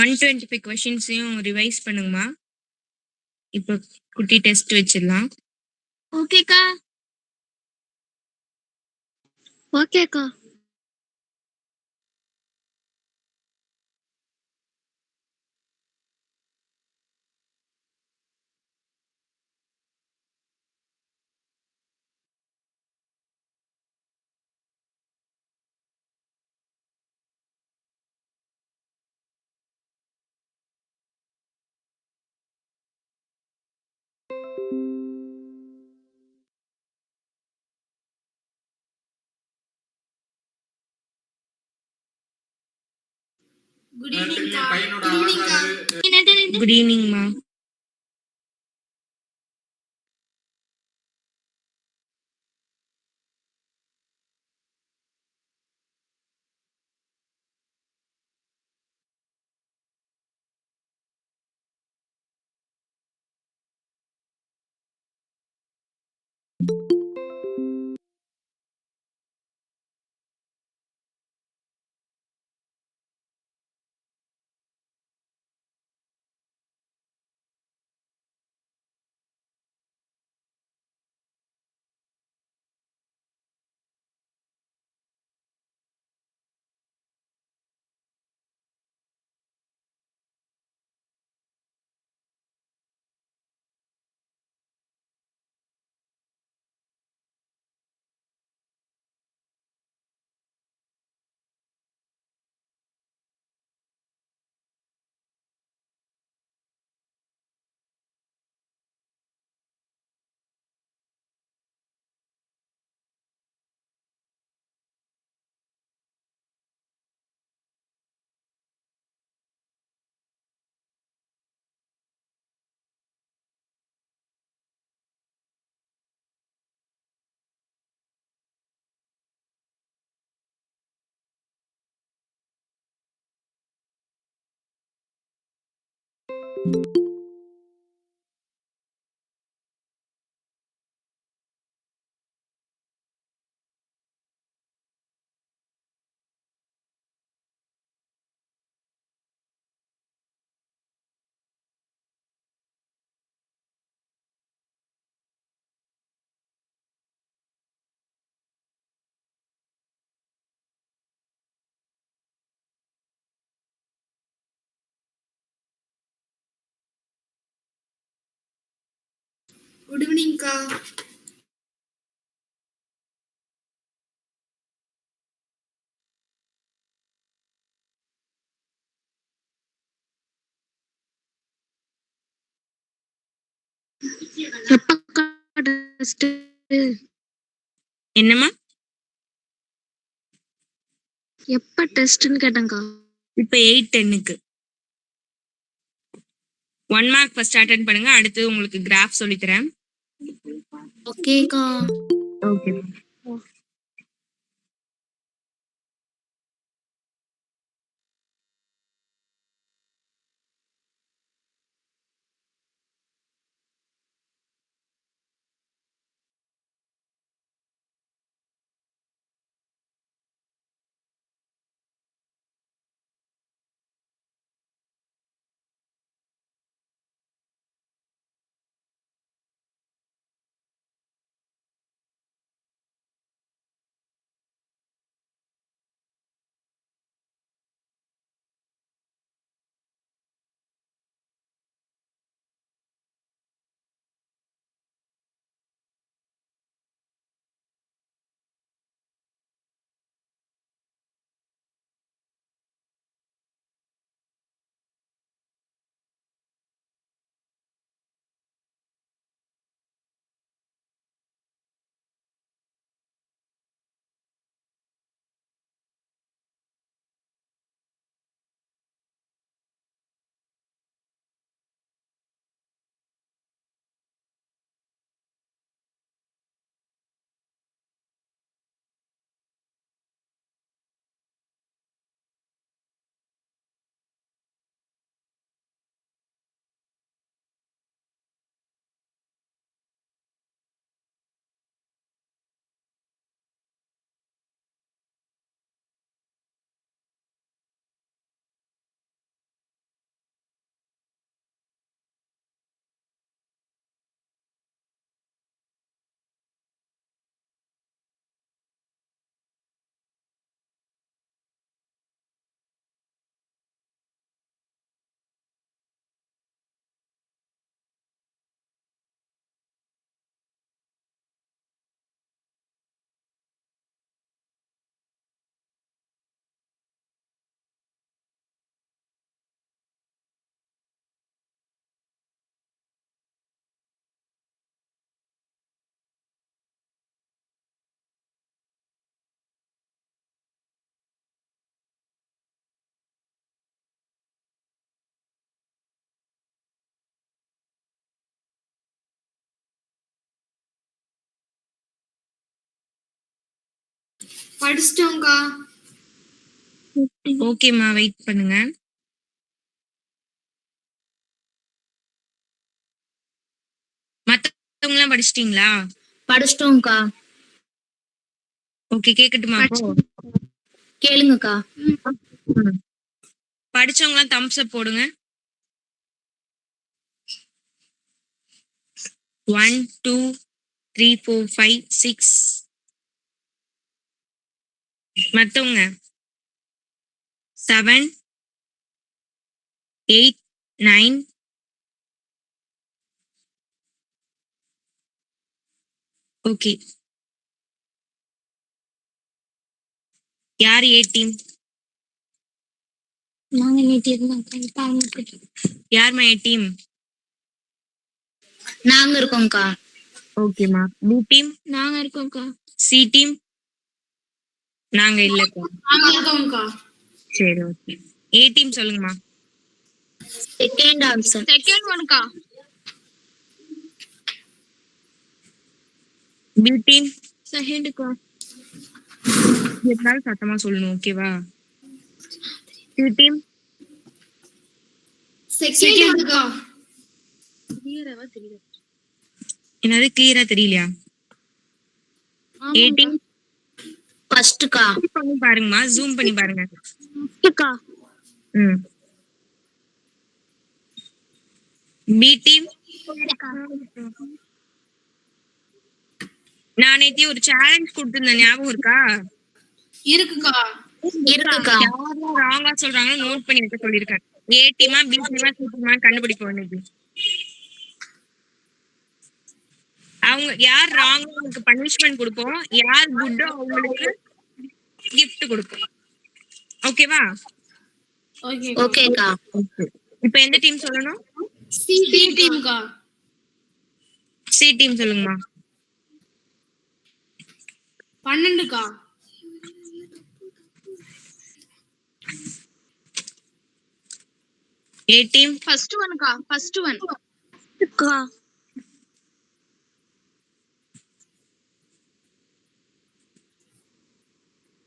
125 கொஸ்டின்ஸையும் revise பண்ணுங்கம்மா. இப்போ குட்டி test வச்சிடலாம். ஓகேக்கா. ஓகேக்கா. குட் ஈவினிங்க்கா. குட் ஈவினிங்மா. குட் ஈவினிங்க்கா. எப்பக்கா டெஸ்ட்? என்னம்மா? எப்ப டெஸ்ட்னு கேட்டேன்க்கா. இப்போ 8:10க்கு 1 மார்க் ஃபர்ஸ்ட் அட்டெண்ட் பண்ணுங்க. அடுத்து உங்களுக்கு கிராஃப் சொல்லித்தரேன். ஓகேக்கா. ஓகே. படிச்சிட்டோம்க்கா. ஓகேம்மா, வெயிட் பண்ணுங்க. மத்தவங்க எல்லாம் படிச்சிட்டீங்களா? படிச்சிட்டோம்க்கா. ஓகே, கேக்கட்டுமா அப்போ? கேளுங்கக்கா. படிச்சவங்க எல்லாம் தம்ஸ் அப் போடுங்க. 1 2 3 4 5 6. மத்தவங்க 7 8 9. ஓகே, யார் ஏ டீம்? நாங்க நேற்று இருந்தாங்க. யார்மா ஏ டீம்? நாங்க இருக்கோம்க்கா. ஓகேம்மா. B team? நாங்க இருக்கோம்க்கா. C team? நாங்க இல்லக்கா. நாங்க இருக்கோம்க்கா. சரி, ஓகே. ஏ டீம் சொல்லுங்கம்மா. Second option. செகண்ட் ஒன்க்கா. B team? செகண்ட்க்கா. எதுனாலும் சத்தமா சொல்லணும், ஓகேவா? C team? செகண்ட் ஒன்க்கா. என்னது கிளியரா தெரியலையா? A team? ஃபர்ஸ்ட்க்கா. பண்ணி பாருங்கம்மா, ஜூம் பண்ணி பாருங்க. ஃபர்ஸ்ட்க்கா. ம். B team? நான் நேத்தி ஒரு சேலஞ்ச் கொடுத்திருந்தேன், ஞாபகம் இருக்கா? இருக்குக்கா. இருக்குக்கா. யாரெல்லாம் ராங்கா சொல்றாங்களோ நோட் பண்ணி வைக்க சொல்லியிருக்கேன். ஏ டீமா பி டீமா சி டீமா கண்டுபிடிப்போம் இன்னைக்கு. அவங்க யார் ராங்கோ அவங்களுக்கு பனிஷ்மெண்ட் கொடுப்போம், யார் குட்டோ அவங்களுக்கு gift கொடுப்போம். ஓகேவா? ஓகேக்கா. இப்போ எந்த டீம் சொல்லணும்? சி டீம்க்கா. சி டீம் சொல்லுங்கம்மா. 12க்கா. A team? ஃபர்ஸ்ட் ஒன்க்கா. First one. அக்கா.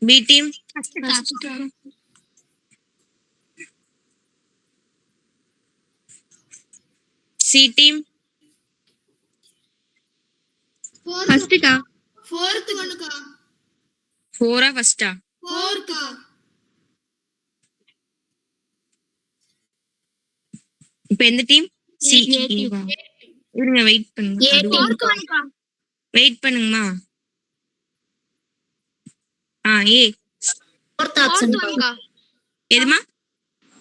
B team? ஃபர்ஸ்ட்க்கா. C team? ஃபர்ஸ்ட்க்கா. ஃபோர்த் ஒன்க்கா. 4ஆ ஃபர்ஸ்டா? ஃபோர்த்க்கா. இப்போ எந்த டீம்? சி. A team. இருங்க, வெயிட் பண்ணுங்க. ஏ டீம்க்கா. வெயிட் பண்ணுங்கம்மா. ஏ. ஃபோர்த் ஆப்ஷன்க்கா. எதுமா?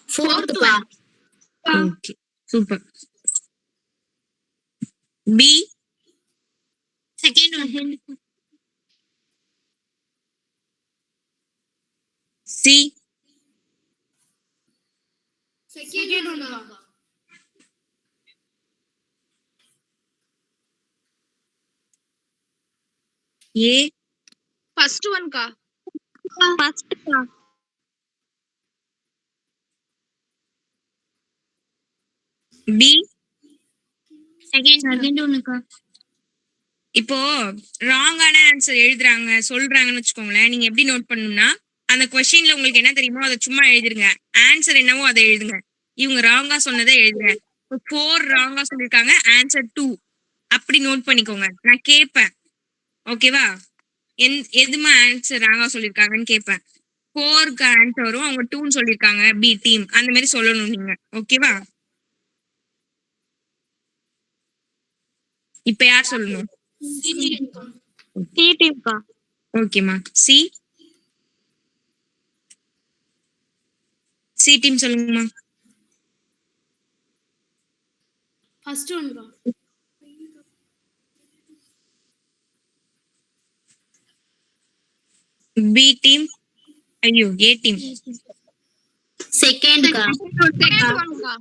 ஃபோர்த்க்கா. Okay, super. B? Second one. C? Second ஒன்க்கா. ஏ? ஃபர்ஸ்ட் ஒன்க்கா. ஃபர்ஸ்ட்க்கா. பி? செகண்ட் ஒன்க்கா. இப்போ ராங்கான ஆன்சர் எழுதுறாங்க சொல்றாங்கன்னு வச்சுக்கோங்களேன், நீங்க எப்படி நோட் பண்ணணும்னா, அந்த கொஸ்டின்ல உங்களுக்கு என்ன தெரியுமோ அதை சும்மா எழுதிருங்க. ஆன்சர் என்னவோ அதை எழுதுங்க. இவங்க ராங்கா சொன்னதை எழுதுங்க. 4 ராங்கா சொல்லிருக்காங்க, ஆன்சர் 2 அப்படி நோட் பண்ணிக்கோங்க. நான் கேட்பேன், ஓகேவா? எதுமா ஆன்சர் ராங்கா சொல்லிருக்காங்கன்னு கேட்பேன். 4க்கு ஆன்சர் வரும், அவங்க 2ன்னு சொல்லிருக்காங்க, பி டீம் அந்த மாதிரி சொல்லணும் நீங்க, ஓகேவா? இப்ப யார் சொல்லணும்? சி டீம்க்கா. ஓகேம்மா. சி? சி டீம் சொல்லுங்கம்மா. ஃபர்ஸ்ட் ஒன்க்கா. B team? ஐயோ, ஏ டீம். செகண்ட்க்கா. செகண்ட் ஒன்க்கா.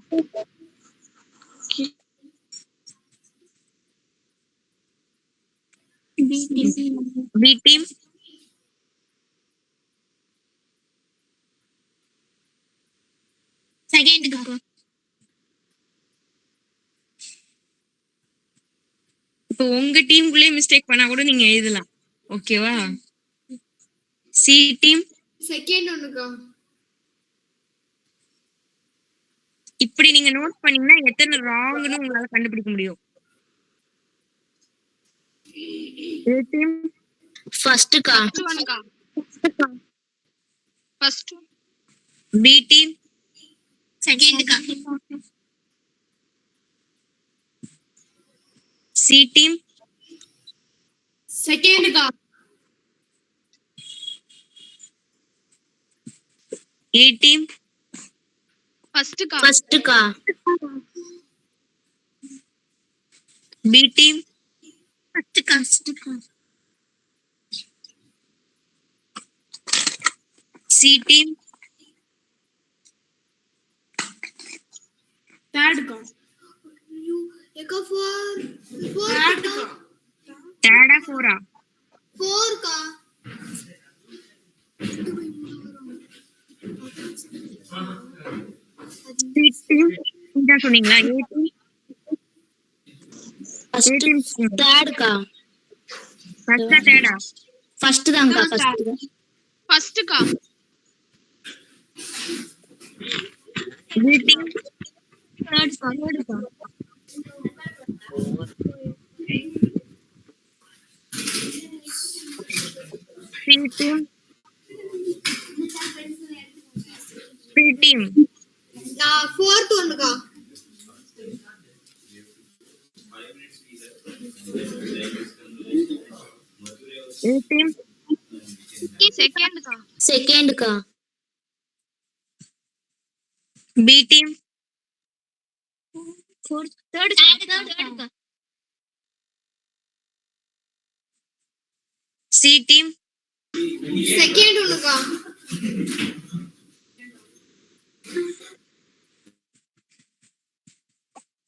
B team? செகண்ட்க்கா. இப்போ உங்க டீமுக்குள்ளே மிஸ்டேக் பண்ணா கூட நீங்க எழுதலாம், ஓகேவா? C team. செகண்ட் ஒன்னுக்கா. இப்படி நீங்க நோட் பண்ணீங்கன்னா எத்தனை ராங்னு உங்களால கண்டுபிடிக்க முடியும்? A team. ஃபர்ஸ்ட்க்கா. ஃபர்ஸ்ட் ஒன்னுக்கா. First B team. செகண்ட்க்கா. C team. செகண்ட்க்கா. A team. ஃபர்ஸ்ட்க்கா. ஃபர்ஸ்ட்க்கா. B team. ஃபர்ஸ்ட்க்கா. C team. தேர்ட்க்கா. ஏக்கா 4 தேர்ட்க்கா. தேர்டா ஃபோரா? 4க்கா. C team. இதான் சொன்னீங்களா? A team. A team. தேர்ட்க்கா. ஃபர்ஸ்டா தேர்டா? ஃபர்ஸ்ட் தான்க்கா. ஃபர்ஸ்ட். ஃபர்ஸ்ட்க்கா. B team. தேர்ட்க்கா. C team. B team. நான் ஃபோர்த் ஒன்னுக்கா. A team. செகண்ட்க்கா. செகண்ட்க்கா. B team. தேர்ட்க்கா. C team. செகண்ட் ஒன்னுக்கா.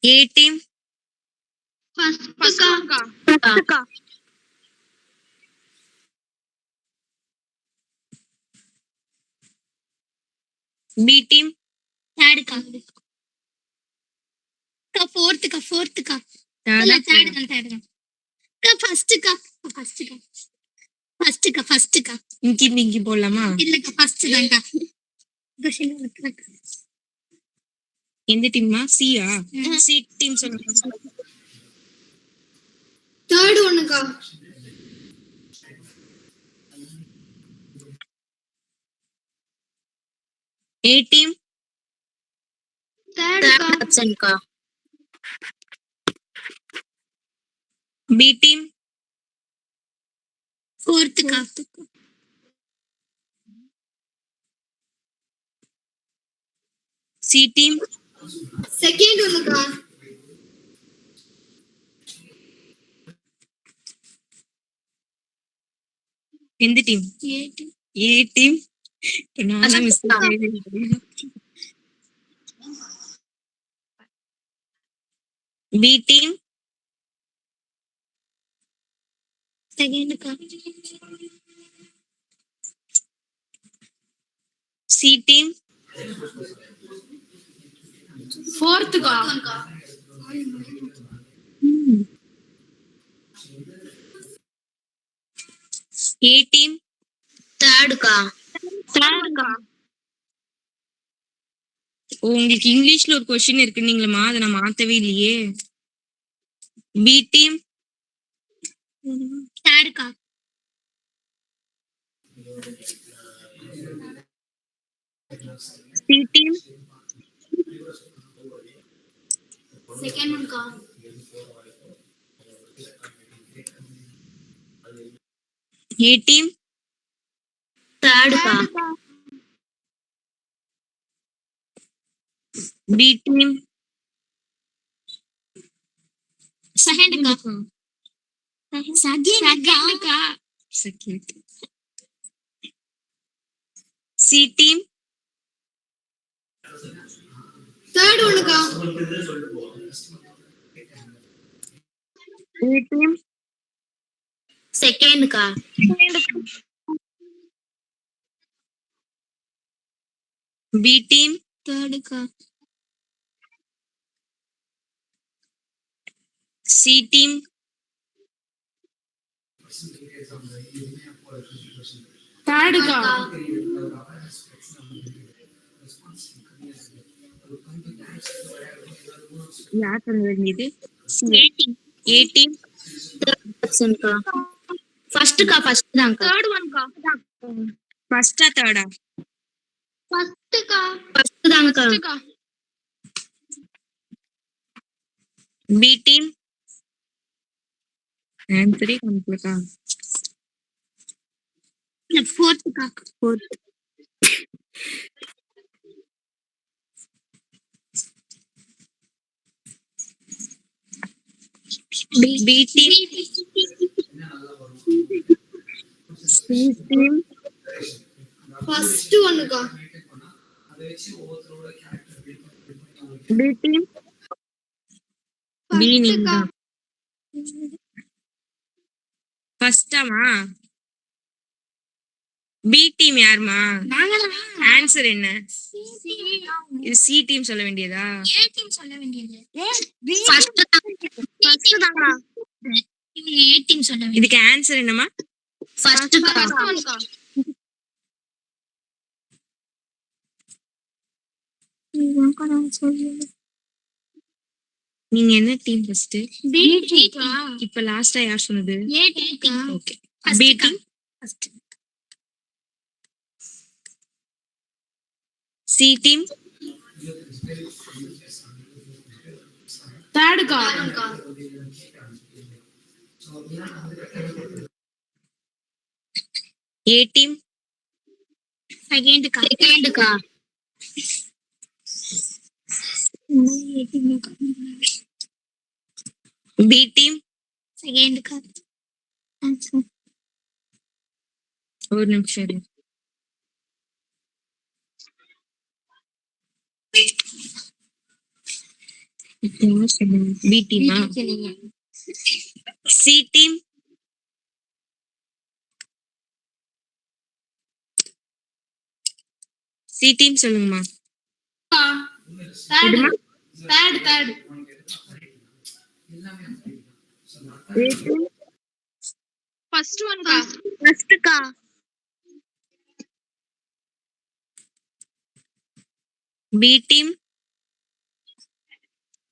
A team. ஃபர்ஸ்ட்க்கா. B team. தேர்ட்க்கா. ஃபோர்த்க்கா. தேர்டா? தேர்ட்க்கா. ஃபர்ஸ்ட்க்கா. இங்கி இங்கி போடலாமா? இல்லக்கா ஃபர்ஸ்ட் தான்க்கா. எந்த டீம்மா? சியா? சி டீம் சொல்லுங்க. தேர்ட் ஒன்னுக்கா. A team. தேர்ட்க்கா. ஆப்ஷன்க்கா. B team. ஃபோர்த்க்கா. C team. செகண்ட் ஒன்னுக்கா. எந்த டீம்? A team. நான் மிஸ் பி டீம். செகண்ட்க்கா. C team. ஃபோர்த்க்கா. A team. தேர்ட்க்கா. உங்களுக்கு இங்கிலீஷ்ல ஒரு கொஸ்டின் இருக்குன்னீங்களா? அதை நான் மாத்தவே இல்லையே. B team. தேர்ட்க்கா. C team. செகண்ட் ஒன்க்கா. A team. தேர்ட்க்கா. B team. செகண்ட்க்கா. செகண்ட். C team. தேர்ட் ஒன்னுக்கா. A team. செகண்ட்க்கா. B team. தேர்ட்க்கா. C team. தேர்டுக்கா யார் சொல்ல வேண்டியது? ஏ டீம் ஆப்ஷன்க்கா ஃபர்ஸ்ட்க்கா ஃபர்ஸ்ட் தான்க்கா தேர்ட் ஒன்க்கா ஃபர்ஸ்டா தேர்டா? ஃபர்ஸ்ட்க்கா ஃபர்ஸ்ட் தான்க்கா ஃபர்ஸ்ட்க்கா பி டீம் ஆன்சரே கம்ப்ளீட்டா? ஃபோர்த்க்கா fourth. B team C team first ஒன்னுக்கா பி டீம் பி நீங்க ஃபர்ஸ்ட்க்கா ஃபர்ஸ்டாமா? பி டீம் யாருமா? ஆன்சர் என்ன? இது சி டீம் சொல்ல வேண்டியதா? ஏ டீம் சொல்ல வேண்டியது ஃபர்ஸ்ட் ஃபர்ஸ்ட் தான்க்கா இவங்க ஏ டீம் சொல்ல வேண்டியது இதுக்கு ஆன்சர் என்னமா? ஃபர்ஸ்ட்க்கா ஃபர்ஸ்ட் ஒன்க்கா நீங்க என்ன டீம் ஃபர்ஸ்ட்? பி டீம்க்கா இப்ப லாஸ்டா யார் சொன்னது? ஏ டீம்க்கா okay. B team first C team தேர்டுக்கா ஏ டீம் செகண்ட்க்கா செகண்ட்க்கா பி டீம் செகண்ட்க்கா ஒரு நிமிஷம் இரு. பி டீமா? சி டீம் சி டீம் சொல்லுங்கம்மா. Third third A team first ஒன்க்கா ஃபர்ஸ்ட்க்கா. பி டீம்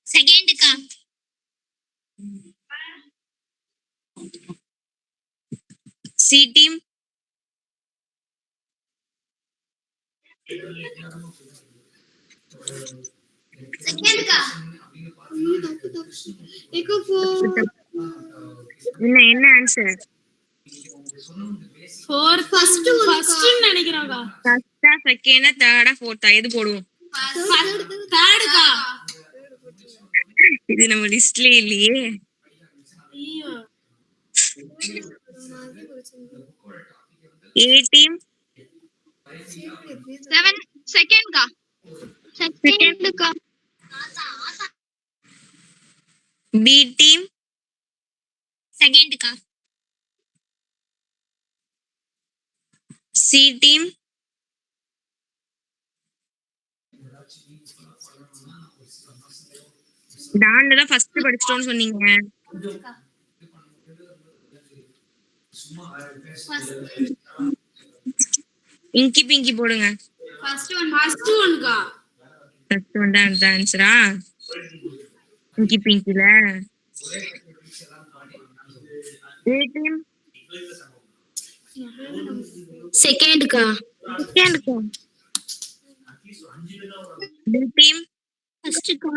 செகண்ட்க்கா சி டீம் செகண்ட்க்கா ஏகோ என்ன என்ன ஆன்சர்? ஃபோர் ஃபர்ஸ்ட் நினைக்கிறேன்க்கா ஃபர்ஸ்டா செகண்டா தேர்டா ஃபோர்த்தா எது போடுவோம்? தேர்டுக்கா இது நம்ம லிஸ்ட்லயே இல்லையே. ஏ டீம் செகண்ட்க்கா செகண்ட்க்கா பி டீம் செகண்ட்க்கா சி டீம் டான்ல தான் ஃபர்ஸ்ட் படிச்சிட்டோம்னு சொன்னீங்க. இங்கி பிங்கி போடுங்க. ஃபர்ஸ்ட் ஒன்க்கா ஃபர்ஸ்ட் ஒன் தான் அந்த ஆன்சரா? இங்கி பிங்கில ஏ டீம் செகண்ட்க்கா செகண்ட்க்கா. பி டீம் ஃபர்ஸ்ட்க்கா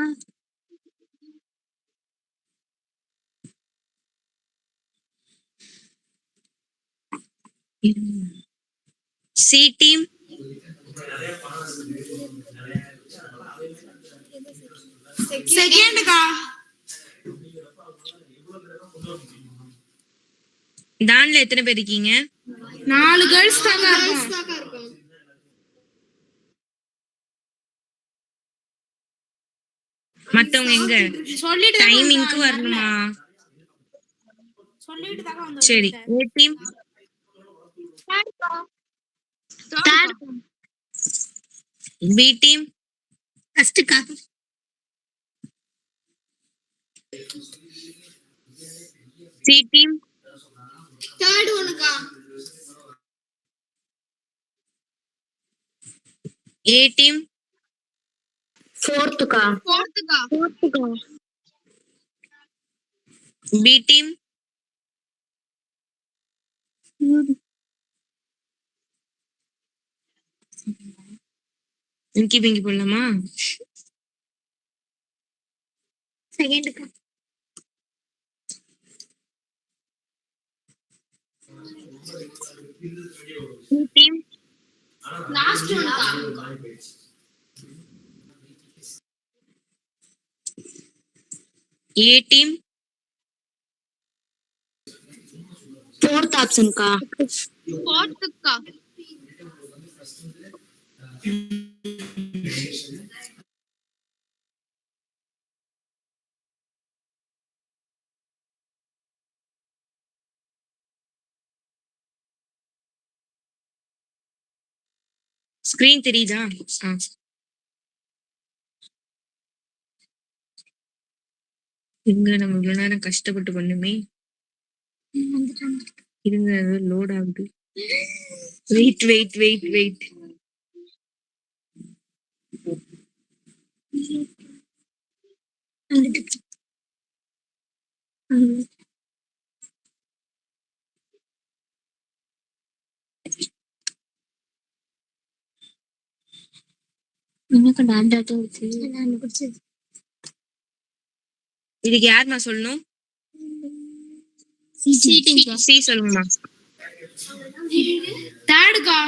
சி டீம் செகண்ட்க்கா டான்ல எத்தனை பேர் இருக்கீங்க? 4 கேர்ள்ஸ் தாங்க இருக்கும் மத்தவங்க எங்க? சொல்லிட்டு டைமிங்க்கு வரணுமா? சொல்லிட்டு தாங்க வந்தோம் சரி. A team third B team ஃபர்ஸ்ட்க்கா சி டீம் தேர்ட் ஒன்க்கா ஏ டீம், ஃபோர்த்துக்கா. பி டீம், இங்கி பிங்கி போடலாமா? செகண்டுக்கா. சி டீம், லாஸ்ட் ஒன்க்கா. ஏ டீம், ஃபோர்த் ஆப்ஷன்க்கா. ஃபோர்த்துக்கா. ஸ்கிரீன் தெரியுதா? எங்க நம்ம இவ்வளவு நேரம் கஷ்டப்பட்டு பண்ணுமே. இருங்க, லோட் ஆகுது. Wait wait wait wait. இதுக்கு யாருமா சொல்லணும்? சி சொல்லுங்கம்மா. தேர்டுக்கா.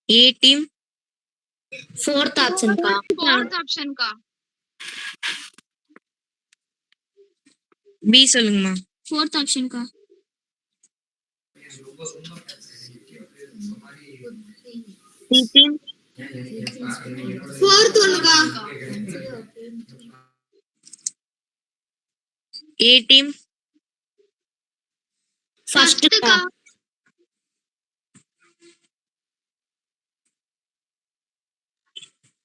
ஏ டீம், ஃபோர்த் ஆப்ஷன்க்கா. ஃபோர்த் ஆப்ஷன்க்கா. பி சொல்லுங்கம்மா. ஃபோர்த் ஆப்ஷன்க்கா. சி டீம், ஃபோர்த் ஒன்க்கா. ஏ டீம், ஃபர்ஸ்ட்க்கா.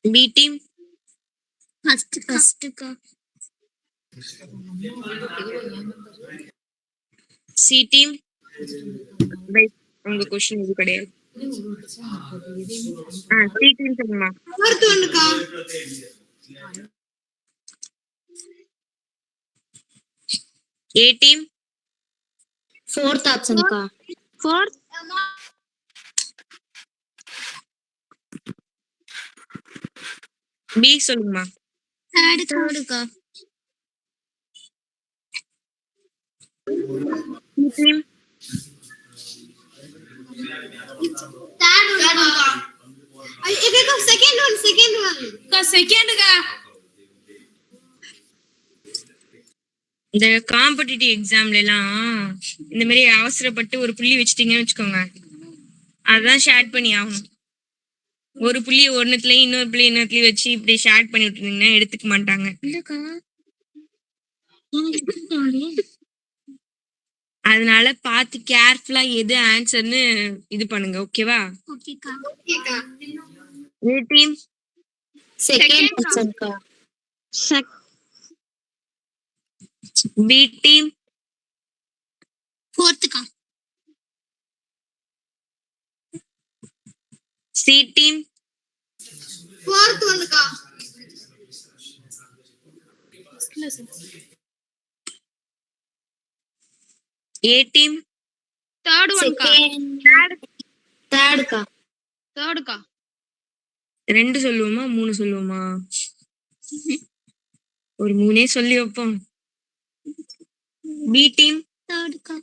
பி டீம், ஃபர்ஸ்ட்க்கா. C team. உங்க கொஸ்டின் இது கிடையாது. சி டீம் சொல்லுங்கம்மா. ஃபோர்த் ஒன்க்கா. ஏ டீம், ஃபோர்த் ஆப்ஷன்க்கா. ஃபோர்த். பி சொல்லுங்கம்மா. தேர்டுக்கா. சி டீம், தேர்ட் ஒன்க்கா. இதுக்கு செகண்ட் ஒன். செகண்டுக்கா. இந்த காம்படிட்டிவ் எக்ஸாம்ல எல்லாம் இந்த மாதிரி அவசரப்பட்டு ஒரு புள்ளி வச்சுட்டீங்கன்னு வச்சுக்கோங்க, அதான் ஷேர் பண்ணி ஆகணும். ஒரு புள்ளி ஒன்னுத்துலயும் இன்னொரு புள்ளி இன்னொருத்துலயும் வச்சு இப்படி ஷேர் பண்ணி விட்டுருந்தீங்கன்னா எடுத்துக்க மாட்டாங்க. அதனால பார்த்து கேர்ஃபுல்லா எது ஆன்சர்னு இது பண்ணுங்க, ஓகேவா? ஓகேக்கா. ஏ டீம், செகண்ட் ஆப்ஷன்க்கா. பி டீம், ஃபோர்த்துக்கா. சி டீம், ஃபோர்த் ஒன்க்கா. ஏ டீம், தேர்ட் ஒன்க்கா. தேர்டுக்கா. தேர்டுக்கா. 2 சொல்லுவோமா 3 சொல்லுவோமா? ஒரு 3 சொல்லி வைப்போம். பி டீம், தேர்டுக்கா.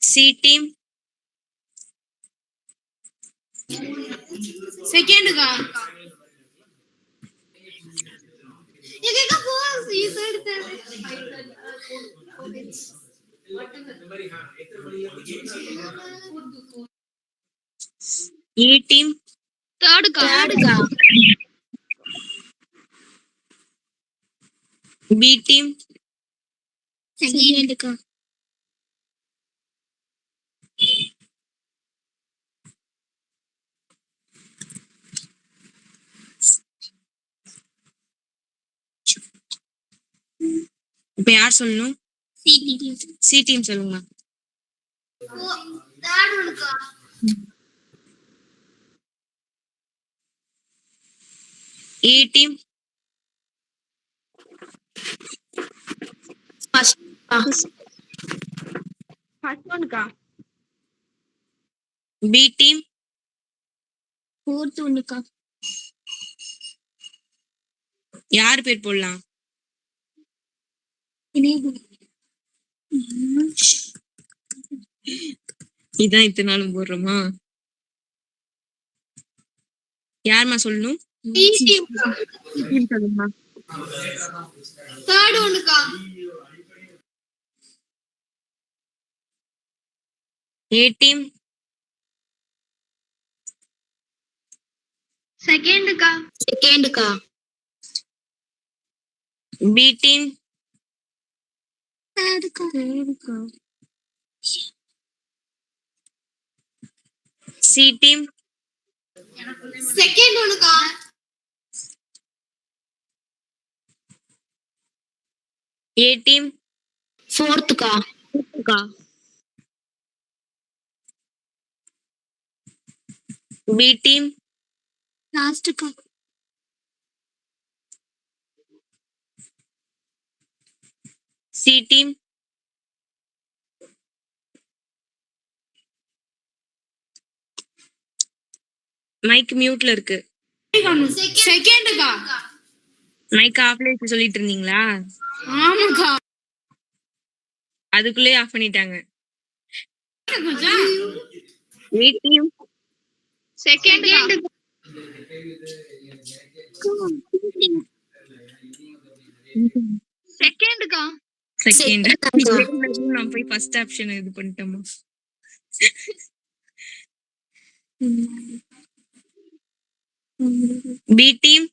சி டீம், செகண்டுக்கா. இதுக்கு fourth you side third. A team, தேர்டுக்கா. பி டீம், செகண்டுக்கா. இப்ப யார் சொல்லணும்? சி டீம் சொல்லுங்க. A team. ஃபர்ஸ்ட் ஃபர்ஸ்ட் ஒன்க்கா. B team. ஃபோர்த் ஒன்னுக்கா. யார் பேர் போடலாம்? இதான் இத்தனை நாளும் போடுறோமா? யாருமா சொல்லணும்? சொல்லுமா. தேர்ட் ஒன்னுக்கா. A team. செகண்ட்க்கா. செகண்ட்க்கா. B team. தேர்ட்க்கா. C team. செகண்ட் ஒன்னுக்கா. A team. ஃபோர்த்க்கா. B team. லாஸ்ட்க்கா. C team. மைக் மியூட்ல இருக்கு. செகண்ட்க்கா. மைக் ஆஃப்ல வச்சு சொல்லிட்டு இருந்தீங்களா? ஆமாக்கா. அதுக்குள்ளே ஆஃப் பண்ணிட்டாங்க. A team. செகண்ட்க்கா. செகண்ட்க்கா. செகண்ட். செகண்ட்க்கா. நான் போய் ஃபர்ஸ்ட் ஆப்ஷன் இது பண்ணிட்டோமா? B team.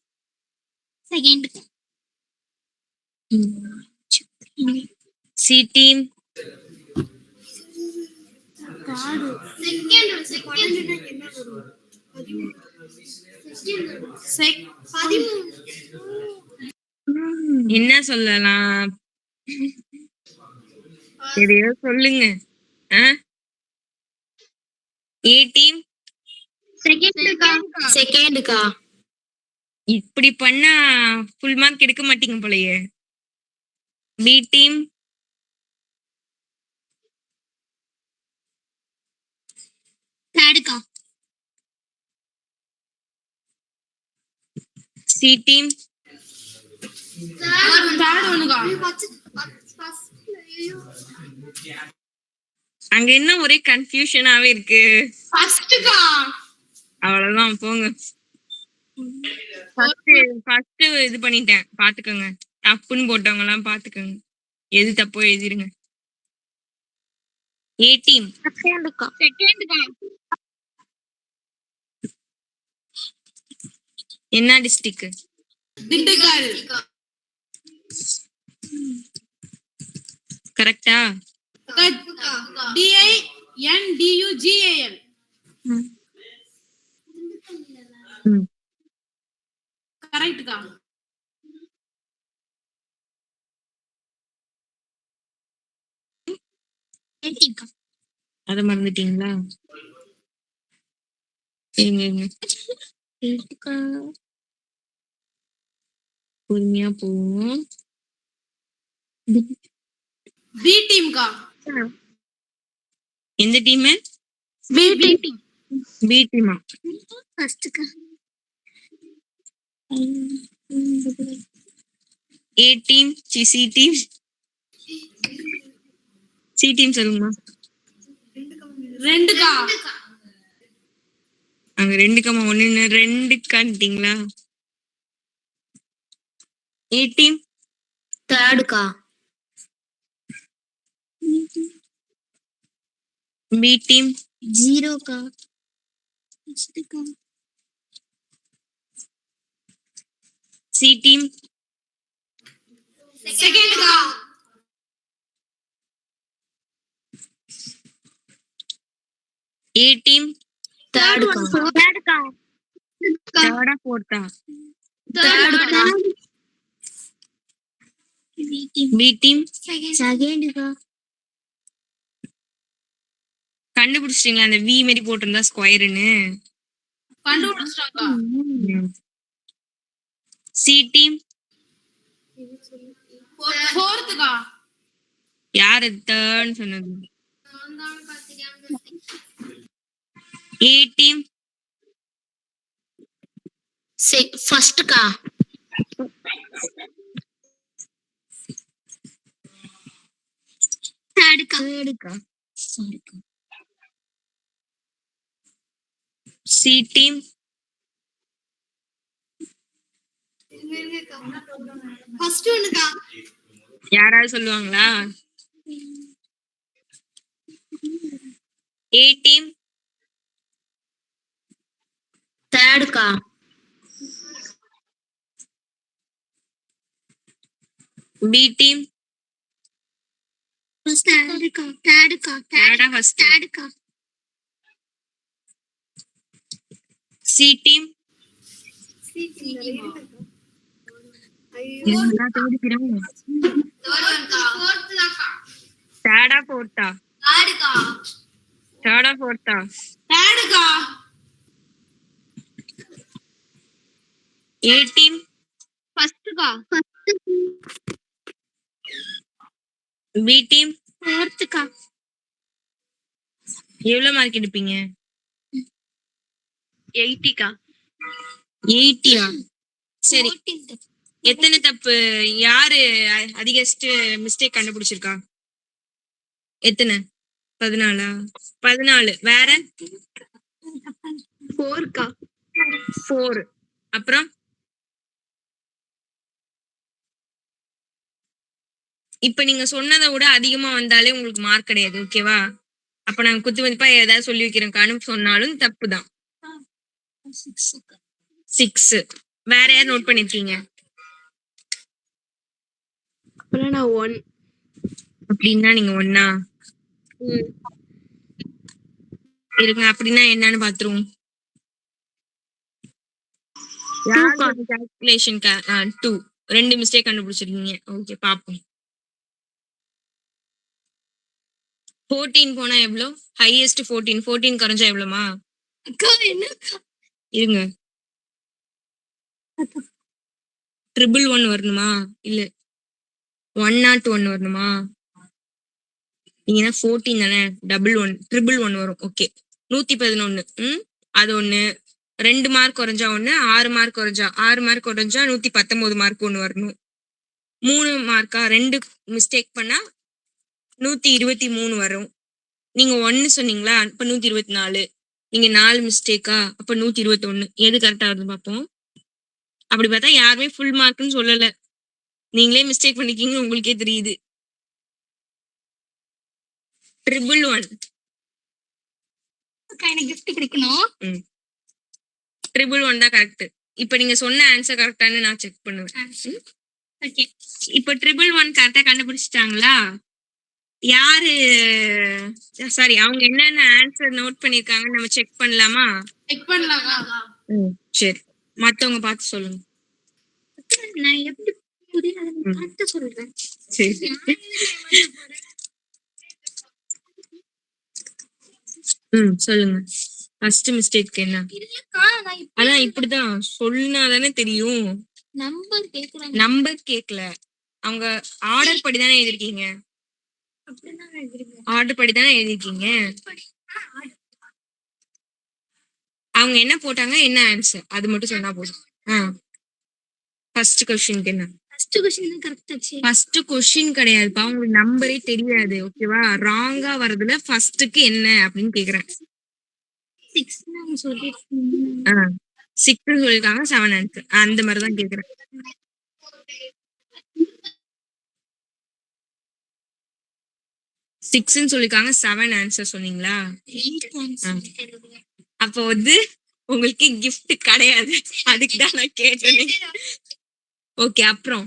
செகண்ட்க்கா. C team. என்ன சொல்லலாம்? எதையோ சொல்லுங்க. A team. செகண்ட்க்கா. இப்படி பண்ணா ஃபுல் மார்க் எடுக்க மாட்டீங்க போலயே. B team. தேர்ட்க்கா. C team. தேர்ட் ஒன்னுக்கா. அங்க என்ன ஒரே கன்ஃபியூஷனாவே இருக்கு. ஃபர்ஸ்ட்க்கா. அவ்வளவுதான் போங்க. ஃபர்ஸ்ட் இது பண்ணிட்டேன். பாத்துக்கோங்க. தப்புன்னு போட்டவங்க எல்லாம் பாத்துக்கோங்க. எது தப்போ எழுதிருங்க. ஏ டீம். செகண்ட்க்கா. என்ன டிஸ்ட்ரிக்ட்? திண்டுக்கல். கரெக்டா? DINDUGAL. கரெக்ட்க்கா. அத மறந்துட்டீங்களா? இருங்க. பொறுமையா போவோம். பி டீம்க்கா. எந்த டீம்? B team. பி டீமா? ஃபர்ஸ்ட்க்கா. A team. C team. C team சொல்லுங்கம்மா. ரெண்டுக்கா. அங்க 2,1 2க்கான்ட்டீங்களா? A team. தேர்ட்க்கா. B team. 0க்கா. C team. செகண்ட்க்கா. A team. தேர்ட்க்கா. தேர்டா ஃபோர்த்தா? தேர்ட்க்கா. பி டீம் செகண்டுக்கா கண்டுபிடிச்சிட்டீங்களா அந்த வி மாதிரி போட்டிருந்தா ஸ்கொயர்னு? கண்டுபிடிச்சிட்டாங்க. சி டீம் ஃபோர்த்துக்கா. யாரு தேர்ட்னு சொன்னது? ஏ டீம் ஃபர்ஸ்ட்க்கா தேர்டுக்கா சாரிக்கா சி டீம் ஃபர்ஸ்ட் ஒன்னுக்கா. யாராவது சொல்லுவாங்களா? ஏ டீம் தேர்டுக்கா பி டீம் தேர்டுக்கா தேர்டா ஃபர்ஸ்ட்? தேர்டுக்கா சி டீம் தேர்டா ஃபோர்த்தா? தேர்டா ஃபோர்த்தா? தேர்டுக்கா. ஏ டீம் ஃபர்ஸ்ட்க்கா. பி டீம் ஃபோர்த்துக்கா எவ்வளவு மார்க் எடுப்பீங்க? 80க்கா. 80யா? சரி, எத்தனை தப்பு யாரு அதிகஸ்ட் மிஸ்டேக் கண்டுபிடிச்சிருக்கா? எத்தனை? 14. 14 வேற? 4க்கா. 4. அப்புறம் இப்ப நீங்க சொன்னதை விட அதிகமா வந்தாலே உங்களுக்கு மார்க் கிடையாது, ஓகேவா? அப்ப நாங்க குத்து மதிப்பா ஏதாவது சொல்லி வைக்கிறேன் சொன்னாலும் தப்புதான். 6. வேற யார் நோட் பண்ணிருக்கீங்க? அப்புறம் நான் 1. அப்படின்னா நீங்க ஒண்ணா இருங்க, அப்படின்னா என்னன்னு பாத்துருவோம். Calculation 2 2 mistake கண்டுபிடிச்சிருக்கீங்க. ஓகே, பாப்போம். 14 போனா எவ்வளோ? ஹையஸ்ட் 14. 14 குறைஞ்சா எவ்வளோமா? இருங்க, 111 வரணுமா? இல்ல 101 வரணுமா? நீங்க 14 தானே, 111 வரும். ஓகே, 111. அது ஒண்ணு. 2 மார்க் குறைஞ்சா ஒண்ணு, 6 மார்க் குறைஞ்சா 119 மார்க் ஒண்ணு வரணும். 3 மார்க்கா 2 மிஸ்டேக் பண்ணா 123 வரும். நீங்க 1 சொன்னீங்களா, அப்ப 124. நீங்க 4 மிஸ்டேக்கா, அப்ப 121. எது கரெக்டா வருது பார்ப்போம். அப்படி பார்த்தா யாருமே ஃபுல் மார்க்னு சொல்லல, நீங்களே மிஸ்டேக் பண்ணிக்கீங்க, உங்களுக்கே தெரியுது. 111 எனக்கு gift கிடைக்கணும். 111 தான் கரெக்ட். இப்ப நீங்க சொன்ன ஆன்சர் கரெக்டானு நான் செக் பண்ணுவேன். ஓகே, இப்ப 111 கரெக்டா கண்டுபிடிச்சிட்டாங்களா? யாரு சாரி, அவங்க என்னென்ன ஆன்சர் நோட் பண்ணிருக்காங்கன்னு நம்ம செக் பண்ணலாமா? செக் பண்ணலாமா? சரி, மத்தவங்க பார்த்து சொல்லுங்க. நான் எப்படி புரியல கரெக்டா சொல்றேன். சரி, சொல்லுங்க. ஃபர்ஸ்ட் மிஸ்டேக் என்ன? அதான் இப்படிதான் சொன்னாதானே தெரியும். நம்பர் கேக்கல, அவங்க ஆர்டர் படி தானே எழுதிருக்கீங்க. ஆர்டர் படி தானே எழுதிருக்கீங்க. அவங்க என்ன போட்டாங்க, என்ன ஆன்சர், அது மட்டும் சொன்னா போதும். ஃபர்ஸ்ட் கொஸ்டினுக்கு என்ன? ஃபர்ஸ்ட் கொஸ்டின் கிடையாதுப்பா, உங்களுக்கு நம்பரே தெரியாது, ஓகேவா? ராங்கா வரதுல ஃபர்ஸ்ட்க்கு என்ன அப்படின்னு கேக்குறேன். 6 சொல்லிருக்காங்க, 7 ஆன்சர், அந்த மாதிரிதான் கேக்குறேன். 6 சொல்லிருக்காங்க, 7 ஆன்சர் சொன்னீங்களா? அப்போ வந்து உங்களுக்கு gift கிடையாது, அதுக்கு தான் நான் கேட்டேன். ஓகே, அப்புறம்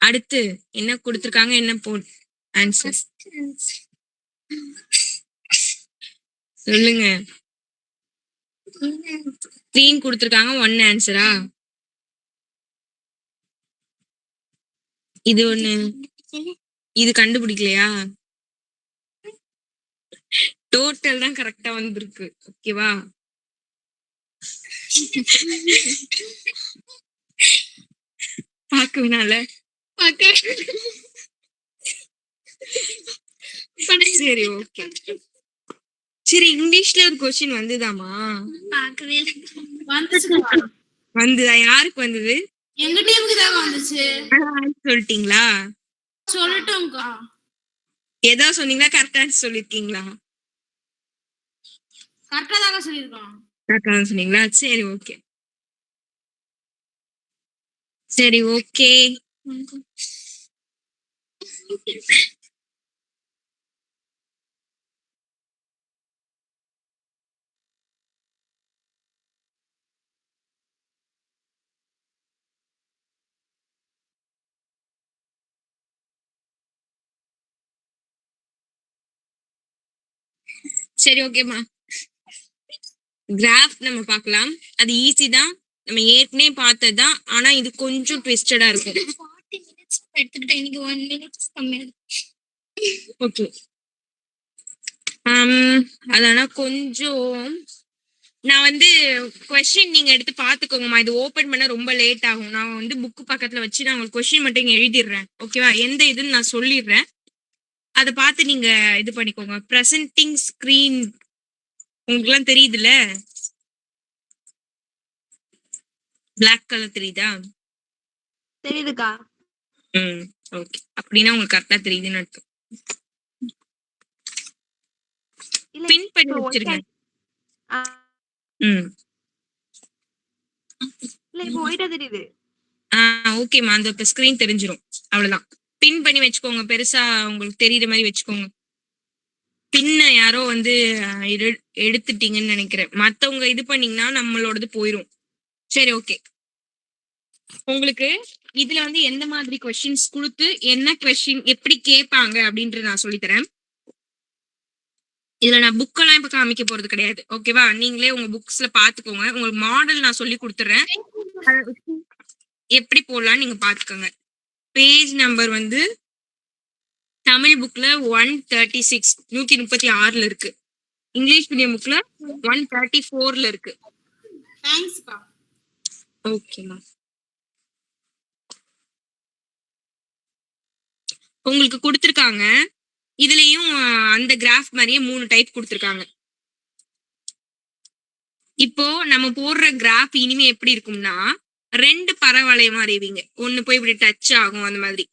அடுத்து என்ன கொடுத்திருக்காங்க, என்ன ஆன்சர் சொல்லுங்க. 3 கொடுத்திருக்காங்க 1 ஆன்சரா? இது ஒண்ணு, இது கண்டுபிடிக்கலையா? டோட்டல் தான் கரெக்டா வந்திருக்கு. ஓகேவா? பாக்குனால சரி ஓகே. சரி இங்கிலீஷ்ல ஒரு கொஸ்டின் வந்துதாமா? பார்க்கவே இல்லை. வந்துதா? யாருக்கு வந்தது? எங்க டீமுக்கு தான் வந்துச்சு. சொல்லிட்டீங்களா? சொல்லட்டும்க்கா. ஏதோ சொன்னீங்களா? கரெக்டா சொல்லிருக்கீங்களா? கரெக்டா தாங்க சொல்லிருக்கோம். கரெக்டா சொன்னீங்களா? சரி ஓகே. சரி ஓகே. சரி ஓகேமா. கிராஃப் நம்ம பார்க்கலாம். அது ஈஸி தான், நம்ம ஏற்கனவே பார்த்ததுதான். ஆனா இது கொஞ்சம் ட்விஸ்டடா இருக்கும். 40 minutes எடுத்துக்கிட்டேன். இன்னைக்கு 1 minutes கம்மியா இருக்கு. ஓகே. அதானா கொஞ்சம் நான் வந்து கொஸ்டின் நீங்க எடுத்து பாத்துக்கோங்கம்மா. இது ஓபன் பண்ண ரொம்ப லேட் ஆகும். நான் வந்து புக் பக்கத்துல வச்சு நான் உங்களுக்கு கொஸ்டின் மட்டும் இங்க எழுதிடுறேன். ஓகேவா? எந்த இதுன்னு நான் சொல்லிடுறேன். அதை பார்த்து நீங்க இது பண்ணிக்கோங்க. பிரசன்டிங் ஸ்கிரீன் உங்களுக்கு எல்லாம் தெரியுதுல்ல? பிளாக் கலர் தெரியுதா? தெரியுதுக்கா. ஓகே. அப்படின்னா உங்களுக்கு கரெக்டா தெரியுதுன்னு அர்த்தம். பின் பண்ணி வச்சிருங்க. இல்ல இப்போ ஒயிட்டா தெரியுது. ஓகேமா. அந்த இப்ப ஸ்கிரீன் தெரிஞ்சிரும். அவ்வளவுதான். பின் பண்ணி வச்சுக்கோங்க. பெருசா உங்களுக்கு தெரியுற மாதிரி வச்சுக்கோங்க. பின்ன யாரோ வந்து எடுத்துட்டீங்கன்னு நினைக்கிறேன். மத்தவங்க இது பண்ணீங்கன்னா நம்மளோடது போயிரும். சரி ஓகே. உங்களுக்கு இதுல வந்து எந்த மாதிரி கொஸ்டின்ஸ் கொடுத்து என்ன கொஸ்டின் எப்படி கேட்பாங்க அப்படின்றது நான் சொல்லித்தரேன். இதுல நான் புக்கெல்லாம் இப்ப காமிக்க போறது கிடையாது. ஓகேவா? நீங்களே உங்க புக்ஸ்ல பாத்துக்கோங்க. உங்களுக்கு மாடல் நான் சொல்லி கொடுத்துறேன். எப்படி போடலாம் நீங்க பாத்துக்கோங்க. பேஜ் நம்பர் வந்து தமிழ் புக்ல 136 136ல இருக்கு. இங்கிலீஷ் மீடியம் புக்ல 134ல இருக்கு. தேங்க்ஸ்க்கா. ஓகேமா. உங்களுக்கு கொடுத்திருக்காங்க. இதுலயும் அந்த கிராஃப் மாதிரியே 3 டைப் கொடுத்திருக்காங்க. இப்போ நம்ம போடுற கிராஃப் இனிமே எப்படி இருக்கும்னா 2 பரவளையம் வரைவீங்க. ஒண்ணு போய் இப்படி டச் ஆகும். அந்த மாதிரி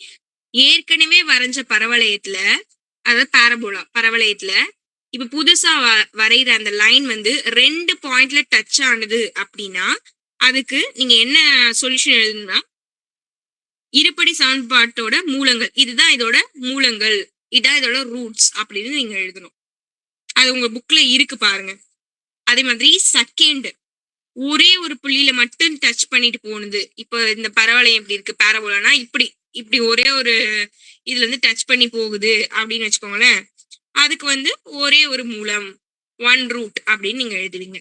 ஏற்கனவே வரைஞ்ச பரவளையத்துல, அதாவது பாரபோலா பரவளையத்துல இப்ப புதுசா வரைகிற அந்த லைன் வந்து 2 பாயிண்ட்ல டச் ஆனது அப்படின்னா அதுக்கு நீங்க என்ன சொல்யூஷன் எழுதணும்னா, இருபடி சமன்பாட்டோட மூலங்கள், இதுதான் இதோட மூலங்கள், இதான் இதோட ரூட்ஸ் அப்படின்னு நீங்க எழுதணும். அது உங்க புக்ல இருக்கு பாருங்க. அதே மாதிரி செகண்ட், ஒரே ஒரு புள்ளியில மட்டும் டச் பண்ணிட்டு போனது. இப்போ இந்த பரவளையம் எப்படி இருக்கு, பாரபோலானா இப்படி இப்படி ஒரே ஒரு இதுல இருந்து டச் பண்ணி போகுது அப்படின்னு வச்சுக்கோங்களேன். அதுக்கு வந்து ஒரே ஒரு மூலம், 1 ரூட் அப்படின்னு நீங்க எழுதுவீங்க.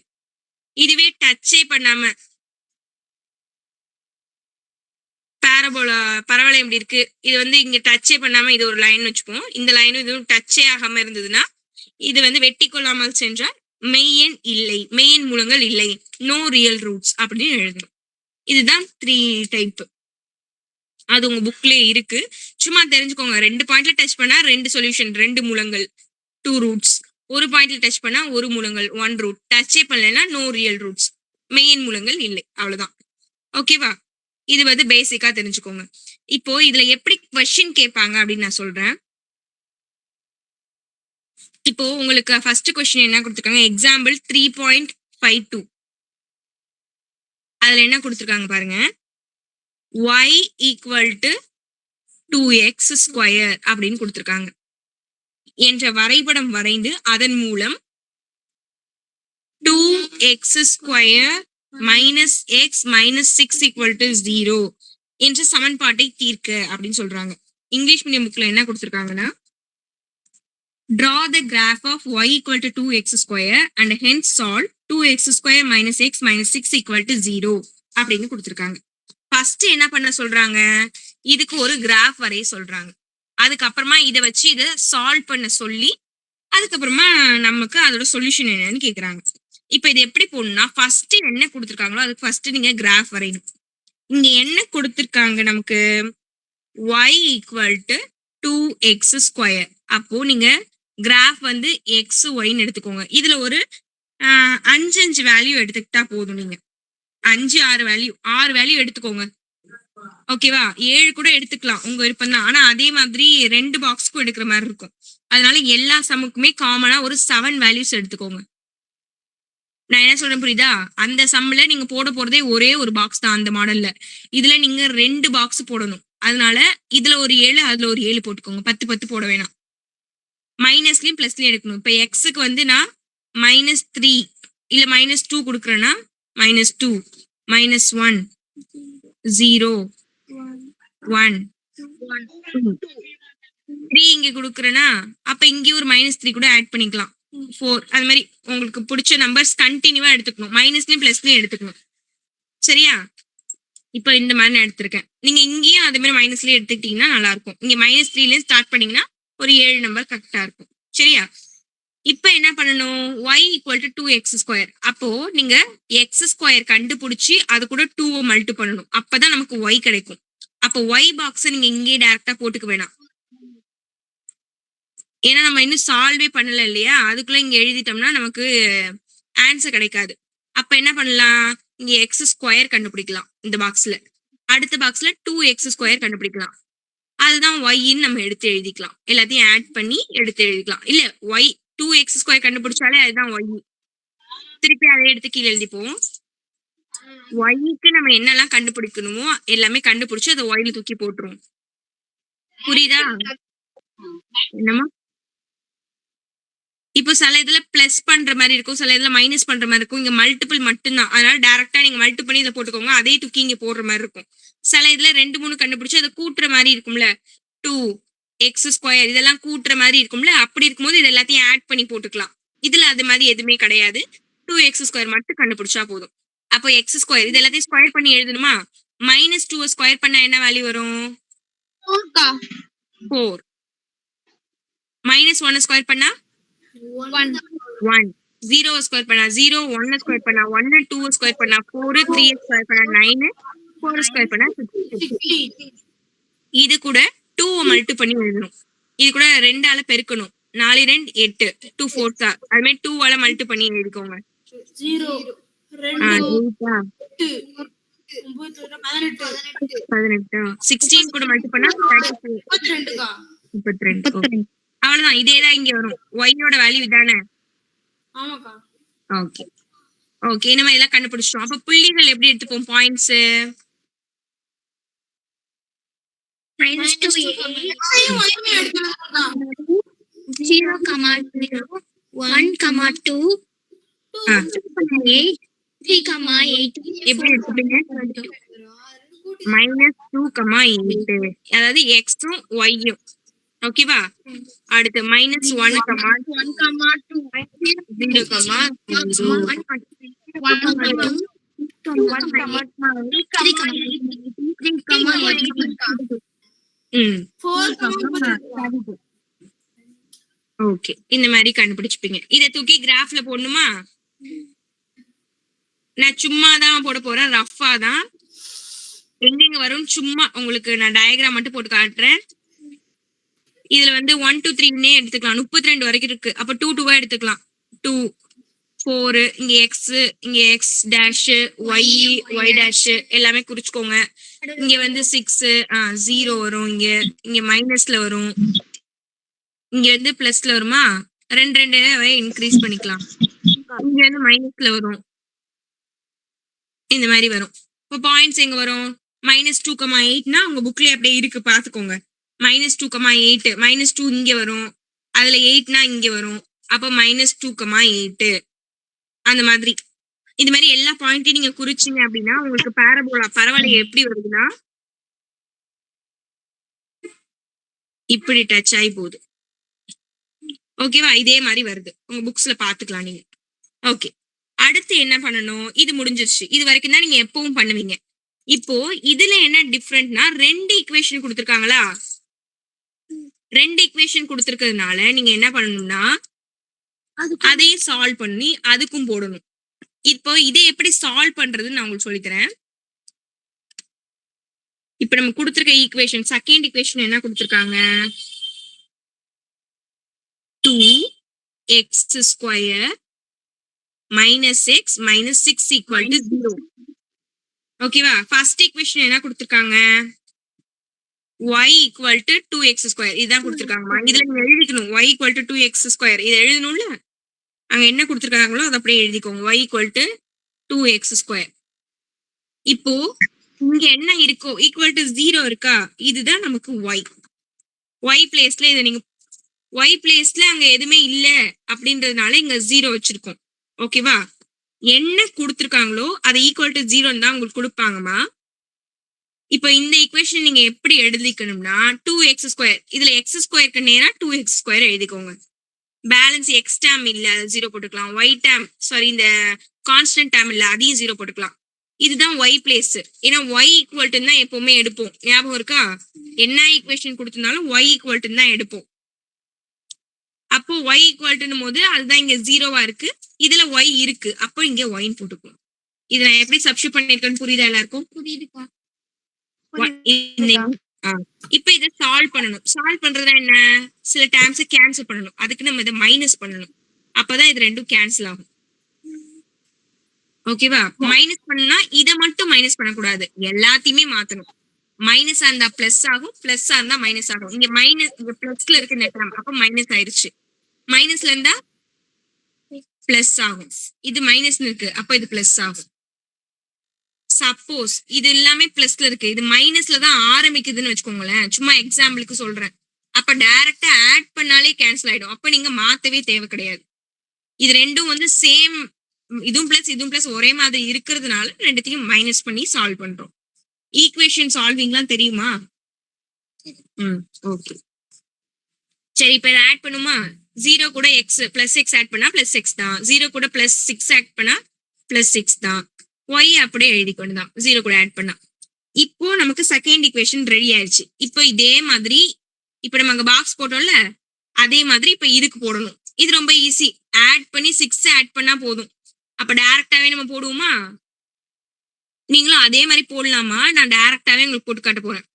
இதுவே டச்சே பண்ணாம பாரபோலா பரவளையம் எப்படி இருக்கு, இது வந்து இங்க டச்சே பண்ணாம இது ஒரு லைன் வச்சுப்போம். இந்த லைனும் இதுவும் டச்சே ஆகாம இருந்ததுன்னா இது வந்து வெட்டி கொள்ளாமல் சென்றால் மெய்யெண் இல்லை, மெய்யெண் மூலங்கள் இல்லை, நோ ரியல் ரூட்ஸ் அப்படின்னு எழுதணும். இதுதான் 3 டைப். அது உங்க புக்லயே இருக்கு. சும்மா தெரிஞ்சுக்கோங்க. 2 பாயிண்ட்ல டச் பண்ணா 2 சொல்யூஷன், 2 மூலங்கள் 2 ரூட்ஸ். ஒரு பாயிண்ட்ல டச் பண்ணா 1 மூலங்கள் 1 ரூட். டச்சே பண்ணலைன்னா நோ ரியல் ரூட்ஸ், மெயின் மூலங்கள் இல்லை. அவ்வளவுதான். ஓகேவா? இது வந்து பேசிக்கா தெரிஞ்சுக்கோங்க. இப்போ இதுல எப்படி கொஸ்டின் கேட்பாங்க அப்படின்னு நான் சொல்றேன். இப்போ உங்களுக்கு ஃபர்ஸ்ட் கொஸ்டின் என்ன கொடுத்துருக்காங்க, எக்ஸாம்பிள் 3.52. அதுல என்ன கொடுத்துருக்காங்க பாருங்க, y equal to 2x square அப்படின்னு கொடுத்துருக்காங்க. என்ற வரைபடம் வரைந்து அதன் மூலம் 2x square minus X minus 6 equal to 0 என்ற சமன்பாட்டை தீர்க்க அப்படின்னு சொல்றாங்க. இங்கிலீஷ் மீடியம் புக்ல என்ன கொடுத்துருக்காங்கன்னா, draw the graph of y equal to 2x square and hence solve 2x² minus x minus 6 equal to 0 அப்படின்னு கொடுத்துருக்காங்க. ஃபர்ஸ்ட் என்ன பண்ண சொல்றாங்க, இதுக்கு ஒரு கிராஃப் வரைய சொல்றாங்க. அதுக்கப்புறமா இதை வச்சு இதை சால்வ் பண்ண சொல்லி அதுக்கப்புறமா நமக்கு அதோட சொல்யூஷன் என்னன்னு கேக்குறாங்க. இப்ப இது எப்படி போடணும்னா, ஃபர்ஸ்ட் என்ன கொடுத்துருக்காங்களோ அதுக்கு ஃபர்ஸ்ட் நீங்க கிராஃப் வரையணும். இங்க என்ன கொடுத்துருக்காங்க நமக்கு, y ஈக்குவல் டு 2x². அப்போ நீங்க கிராஃப் வந்து x yன்னு எடுத்துக்கோங்க. இதுல ஒரு 5 வேல்யூ எடுத்துக்கிட்டா போதும். நீங்க 6 வேல்யூ எடுத்துக்கோங்க. ஓகேவா, 7 கூட எடுத்துக்கலாம் உங்க விருப்பம் தான். ஆனா அதே மாதிரி 2 பாக்ஸ்க்கும் எடுக்கிற மாதிரி இருக்கும். அதனால எல்லா சம்முக்குமே காமனா ஒரு 7 வேல்யூஸ் எடுத்துக்கோங்க. நான் என்ன சொல்றேன் புரியுதா? அந்த சம்ல நீங்க போட போறதே ஒரே ஒரு பாக்ஸ் தான் அந்த மாடல்ல. இதுல நீங்க 2 பாக்ஸ் போடணும். அதனால இதுல ஒரு 7 அதுல ஒரு 7 போட்டுக்கோங்க. 10 போட வேணாம். மைனஸ்லயும் பிளஸ்லயும் எடுக்கணும். இப்ப எக்ஸுக்கு வந்து நான் -3 இல்ல -2 கொடுக்குறேன்னா -2 -1 0 1 3 இங்க கொடுக்குறேன்னா அப்ப இங்க ஒரு -3 கூட ஆட் பண்ணிக்கலாம். 4 அது மாதிரி உங்களுக்கு பிடிச்ச நம்பர்ஸ் கண்டினியூவா எடுத்துக்கணும். மைனஸ்லயும் பிளஸ்லயும் எடுத்துக்கணும். சரியா? இப்ப இந்த மாதிரி நான் எடுத்திருக்கேன். நீங்க இங்கேயும் அதே மாதிரி மைனஸ்லயே எடுத்துக்கிட்டீங்கன்னா நல்லா இருக்கும். இங்க -3ல ஸ்டார்ட் பண்ணீங்கன்னா ஒரு 7 நம்பர் கரெக்டா இருக்கும். சரியா? இப்ப என்ன பண்ணணும், y ஈக்குவல் டு 2x². அப்போ நீங்க x² கண்டுபிடிச்சி அது கூட 2 மல்டி பண்ணணும். அப்பதான் நமக்கு y கிடைக்கும். அப்போ y பாக்ஸ் நீங்க இங்கே டைரக்டா போட்டுக்க வேணாம். ஏன்னா நம்ம இன்னும் சால்வே பண்ணல இல்லையா, அதுக்குள்ள இங்க எழுதிட்டோம்னா நமக்கு ஆன்சர் கிடைக்காது. அப்ப என்ன பண்ணலாம், இங்க x² கண்டுபிடிக்கலாம் இந்த பாக்ஸ்ல. அடுத்த பாக்ஸ்ல 2x² கண்டுபிடிக்கலாம். அதுதான் yன்னு நம்ம எடுத்து எழுதிக்கலாம். எல்லாத்தையும் ஆட் பண்ணி எடுத்து எழுதிக்கலாம். இல்ல y 2x² கண்டுபிடிச்சாலே அதுதான் y. திருப்பி அதை எடுத்து கீழே எழுதிப்போம். yக்கு நம்ம என்னெல்லாம் கண்டுபிடிக்கணுமோ எல்லாமே கண்டுபிடிச்சு அதை yல தூக்கி போட்டுருவோம். புரியுதா? என்னமா இப்போ சில இதுல பிளஸ் பண்ற மாதிரி இருக்கும், சில இதுல மைனஸ் பண்ற மாதிரி இருக்கும். இங்க மல்டிபிள் மட்டும்தான். அதனால டைரக்டா நீங்க மல்டி பண்ணி இதை போட்டுக்கோங்க. அதே தூக்கி இங்க போடுற மாதிரி இருக்கும். சில இதுல 2 3 கண்டுபிடிச்சு அதை கூட்டுற மாதிரி இருக்கும்ல, 2x² இதெல்லாம் கூட்டுற மாதிரி இருக்கும்ல. அப்படி இருக்கும்போது இது எல்லாத்தையும் ஆட் பண்ணி போட்டுக்கலாம். இதுல அது மாதிரி எதுவுமே கிடையாது. 2x² மட்டும் கண்டுபிடிச்சா போதும். அப்போ x² இது எல்லாத்தையும் ஸ்கொயர் பண்ணி எழுதணுமா? -2 ஸ்கொயர் பண்ணா என்ன வேல்யூ வரும்? 4. -1 ஸ்கொயர் பண்ணா 1. 0 ஸ்கொயர் பண்ணா 0, 1 ஸ்கொயர் பண்ணா 1, 2 ஸ்கொயர் பண்ணா 4, 3 ஸ்கொயர் பண்ணா 9, 4 ஸ்கொயர் பண்ணா 60. இது கூட 2 மல்டி பண்ணி எழுதணும். இது கூட 2 ஆல பெருக்கணும். 4 2 8, 2 4 அது மாதிரி 2 ஆல மல்டி பண்ணி எழுதிக்கோங்க. 0 18 16 கூட மல்டி பண்ணா 32. அவ்வளவுதான். இதேதான் இங்க வரும். ஒய்யோட வேல்யூ இதானே? ஓகே ஓகே, நம்ம இதெல்லாம் கண்டுபிடிச்சிட்டோம். அப்ப புள்ளிகள் எப்படி எடுத்துப்போம்? பாயிண்ட்ஸ் -2 0, 1, 2, 8, 3, 8 எப்படி எடுத்துப்பீங்க? -2, 8 அதாவது எக்ஸும் ஒய்யும். ஓகேவா? அடுத்து -1, 2, 0. ஓகே, இந்த மாதிரி கண்டுபிடிச்சுப்பீங்க. இதை தூக்கி கிராஃப்ல போடணுமா? நான் சும்மா தான் போட போறேன், ரஃபா தான். எங்க வரும் சும்மா உங்களுக்கு நான் டயக்ராம் மட்டும் போட்டு காட்டுறேன். இதுல வந்து 1 2 3 எடுத்துக்கலாம். 32 வரைக்கும் இருக்கு. அப்ப 2 2 எடுத்துக்கலாம். 2 4 இங்க எக்ஸ், இங்க x dash, y y dash எல்லாமே குறிச்சுக்கோங்க. இங்க வந்து 6 0 வரும். இங்க மைனஸ்ல வரும். இங்க வந்து பிளஸ்ல வருமா? 2 2 இன்க்ரீஸ் பண்ணிக்கலாம். இங்க வந்து மைனஸ்ல வரும். இந்த மாதிரி வரும். இப்போ பாயிண்ட்ஸ் எங்க வரும்? -2,8னா உங்க புக்லயே அப்படியே இருக்கு, பாத்துக்கோங்க. -2,8 -2 இங்க வரும். அதுல 8னா இங்க வரும். அப்ப -2,8 அந்த மாதிரி. இது மாதிரி எல்லா பாயிண்ட்டையும் நீங்க குறிச்சீங்க அப்படின்னா உங்களுக்கு பாரபோலா பரவளையம் எப்படி வருதுன்னா இப்படி டச் ஆகி போகுது. ஓகேவா? இதே மாதிரி வருது. உங்க புக்ஸ்ல பாத்துக்கலாம் நீங்க. ஓகே, அடுத்து என்ன பண்ணணும்? இது முடிஞ்சிருச்சு. இது வரைக்கும் தான் நீங்க எப்பவும் பண்ணுவீங்க. இப்போ இதுல என்ன டிஃபரெண்ட்னா 2 ஈக்குவேஷன் கொடுத்திருக்காங்களா? 2 ஈக்குவேஷன் கொடுத்திருக்கிறதுனால நீங்க என்ன பண்ணணும்னா அதையும் சால்வ் பண்ணி அதுக்கும் போடணும். இப்போ இதை எப்படி சால்வ் பண்றதுன்னு நான் உங்களுக்கு சொல்லித் தரேன். இப்ப நம்ம கொடுத்திருக்க ஈக்குவேஷன் செகண்ட் ஈக்குவேஷன் என்ன கொடுத்திருக்காங்க? 2x square minus x minus 6 equal to 0. ஓகேவா? ஃபர்ஸ்ட் ஈக்குவேஷன் என்ன கொடுத்திருக்காங்க? y equal to 2x square இதுதான் கொடுத்திருக்காங்க. இதுல நீங்க எழுதிக்கணும் y equal to 2x square இது எழுதணும்ல. அங்க என்ன கொடுத்திருக்காங்களோ அதை அப்படியே எழுதிக்கோங்க. y equal to 2x square. இப்போ இங்க என்ன இருக்கோ equal to 0 இருக்கா? இதுதான் நமக்கு y. y பிளேஸ்ல இதை நீங்க y பிளேஸ்ல அங்க எதுவுமே இல்ல அப்படின்றதுனால இங்க 0 வச்சிருக்கோம். ஓகேவா? என்ன கொடுத்திருக்காங்களோ அதை ஈக்குவல் டு 0 தான் உங்களுக்கு கொடுப்பாங்கம்மா. இப்போ இந்த ஈக்குவேஷன் நீங்க எப்படி எழுதிக்கணும்னா 2x ஸ்கொயர் இதுல x ஸ்கொயருக்கு நேரா 2x ஸ்கொயர் எழுதிக்கோங்க. பேலன்ஸ் எக்ஸ் டேம் இல்ல அது 0 போட்டுக்கலாம். y டேம் சாரி இந்த கான்ஸ்டன்ட் டேம் இல்ல அதையும் 0 போட்டுக்கலாம். இதுதான் y பிளேஸ். ஏன்னா y ஈக்குவல் டு தான் எப்பவுமே எடுப்போம். ஞாபகம் இருக்கா? என்ன ஈக்குவேஷன் கொடுத்திருந்தாலும் y ஈக்குவல் டு தான் எடுப்போம். அப்போ y ஈக்குவல் டுன்னும் போது அதுதான் இங்க 0வா இருக்கு. இதுல y இருக்கு. அப்போ இங்க y போட்டுக்கணும். இதை நான் எப்படி சப்ஸ்டிட்யூட் பண்ணிருக்கேன்னு புரியுதா எல்லாருக்கும்? புரியுதுக்கா. இப்ப இதை சால்வ் பண்ணணும். சால்வ் பண்றதா என்ன? சில டேர்ம்ஸ் கேன்சல் பண்ணணும். அதுக்கு நம்ம இதை மைனஸ் பண்ணணும். அப்பதான் இது ரெண்டும் கேன்சல் ஆகும். ஓகேவா? மைனஸ் பண்ணா இதை மட்டும் மைனஸ் பண்ணக்கூடாது, எல்லாத்தையுமே மாத்தணும். மைனஸா இருந்தா பிளஸ் ஆகும், பிளஸ்ஸா இருந்தா மைனஸ் ஆகும். இங்க மைனஸ் பிளஸ்ல இருக்கு இந்த டேர்ம், அப்ப மைனஸ் ஆயிருச்சு. மைனஸ்ல இருந்தா பிளஸ் ஆகும். இது மைனஸ் இருக்கு, அப்ப இது பிளஸ் ஆகும். சப்போஸ் இது எல்லாமே பிளஸ்ல இருக்கு, இது மைனஸ்ல தான் ஆரம்பிக்குதுன்னு வச்சுக்கோங்களேன். சும்மா எக்ஸாம்பிளுக்கு சொல்றேன். அப்ப டைரக்டா ஆட் பண்ணாலே கேன்சல் ஆயிடும். அப்ப நீங்க மாத்தவே தேவை கிடையாது. இது ரெண்டும் வந்து சேம், இதுவும் பிளஸ் ஒரே மாதிரி இருக்கிறதுனால ரெண்டுத்தையும் மைனஸ் பண்ணி சால்வ் பண்றோம். ஈக்குவேஷன் சால்விங்லாம் தெரியுமா? ஓகே. சரி, இப்ப இதை ஆட் பண்ணுமா? 0 கூட எக்ஸ் பிளஸ் எக்ஸ் ஆட் பண்ணா பிளஸ் எக்ஸ் தான். 0 கூட பிளஸ் 6 ஆட் பண்ணா பிளஸ் 6 தான். y அப்படியே எழுதிக்கொண்டுதான் 0 கூட ஆட் பண்ணா. இப்போ நமக்கு செகண்ட் ஈக்குவேஷன் ரெடி ஆயிடுச்சு. இப்போ இதே மாதிரி இப்ப நம்ம அங்க பாக்ஸ் போட்டோம்ல, அதே மாதிரி இப்ப இதுக்கு போடணும். இது ரொம்ப ஈஸி. ஆட் பண்ணி 6 ஆட் பண்ணா போதும். அப்ப டைரக்டாவே நம்ம போடுவோமா? நீங்களும் அதே மாதிரி போடலாமா? நான் டைரக்டாவே உங்களுக்கு போட்டு காட்ட போறேன்.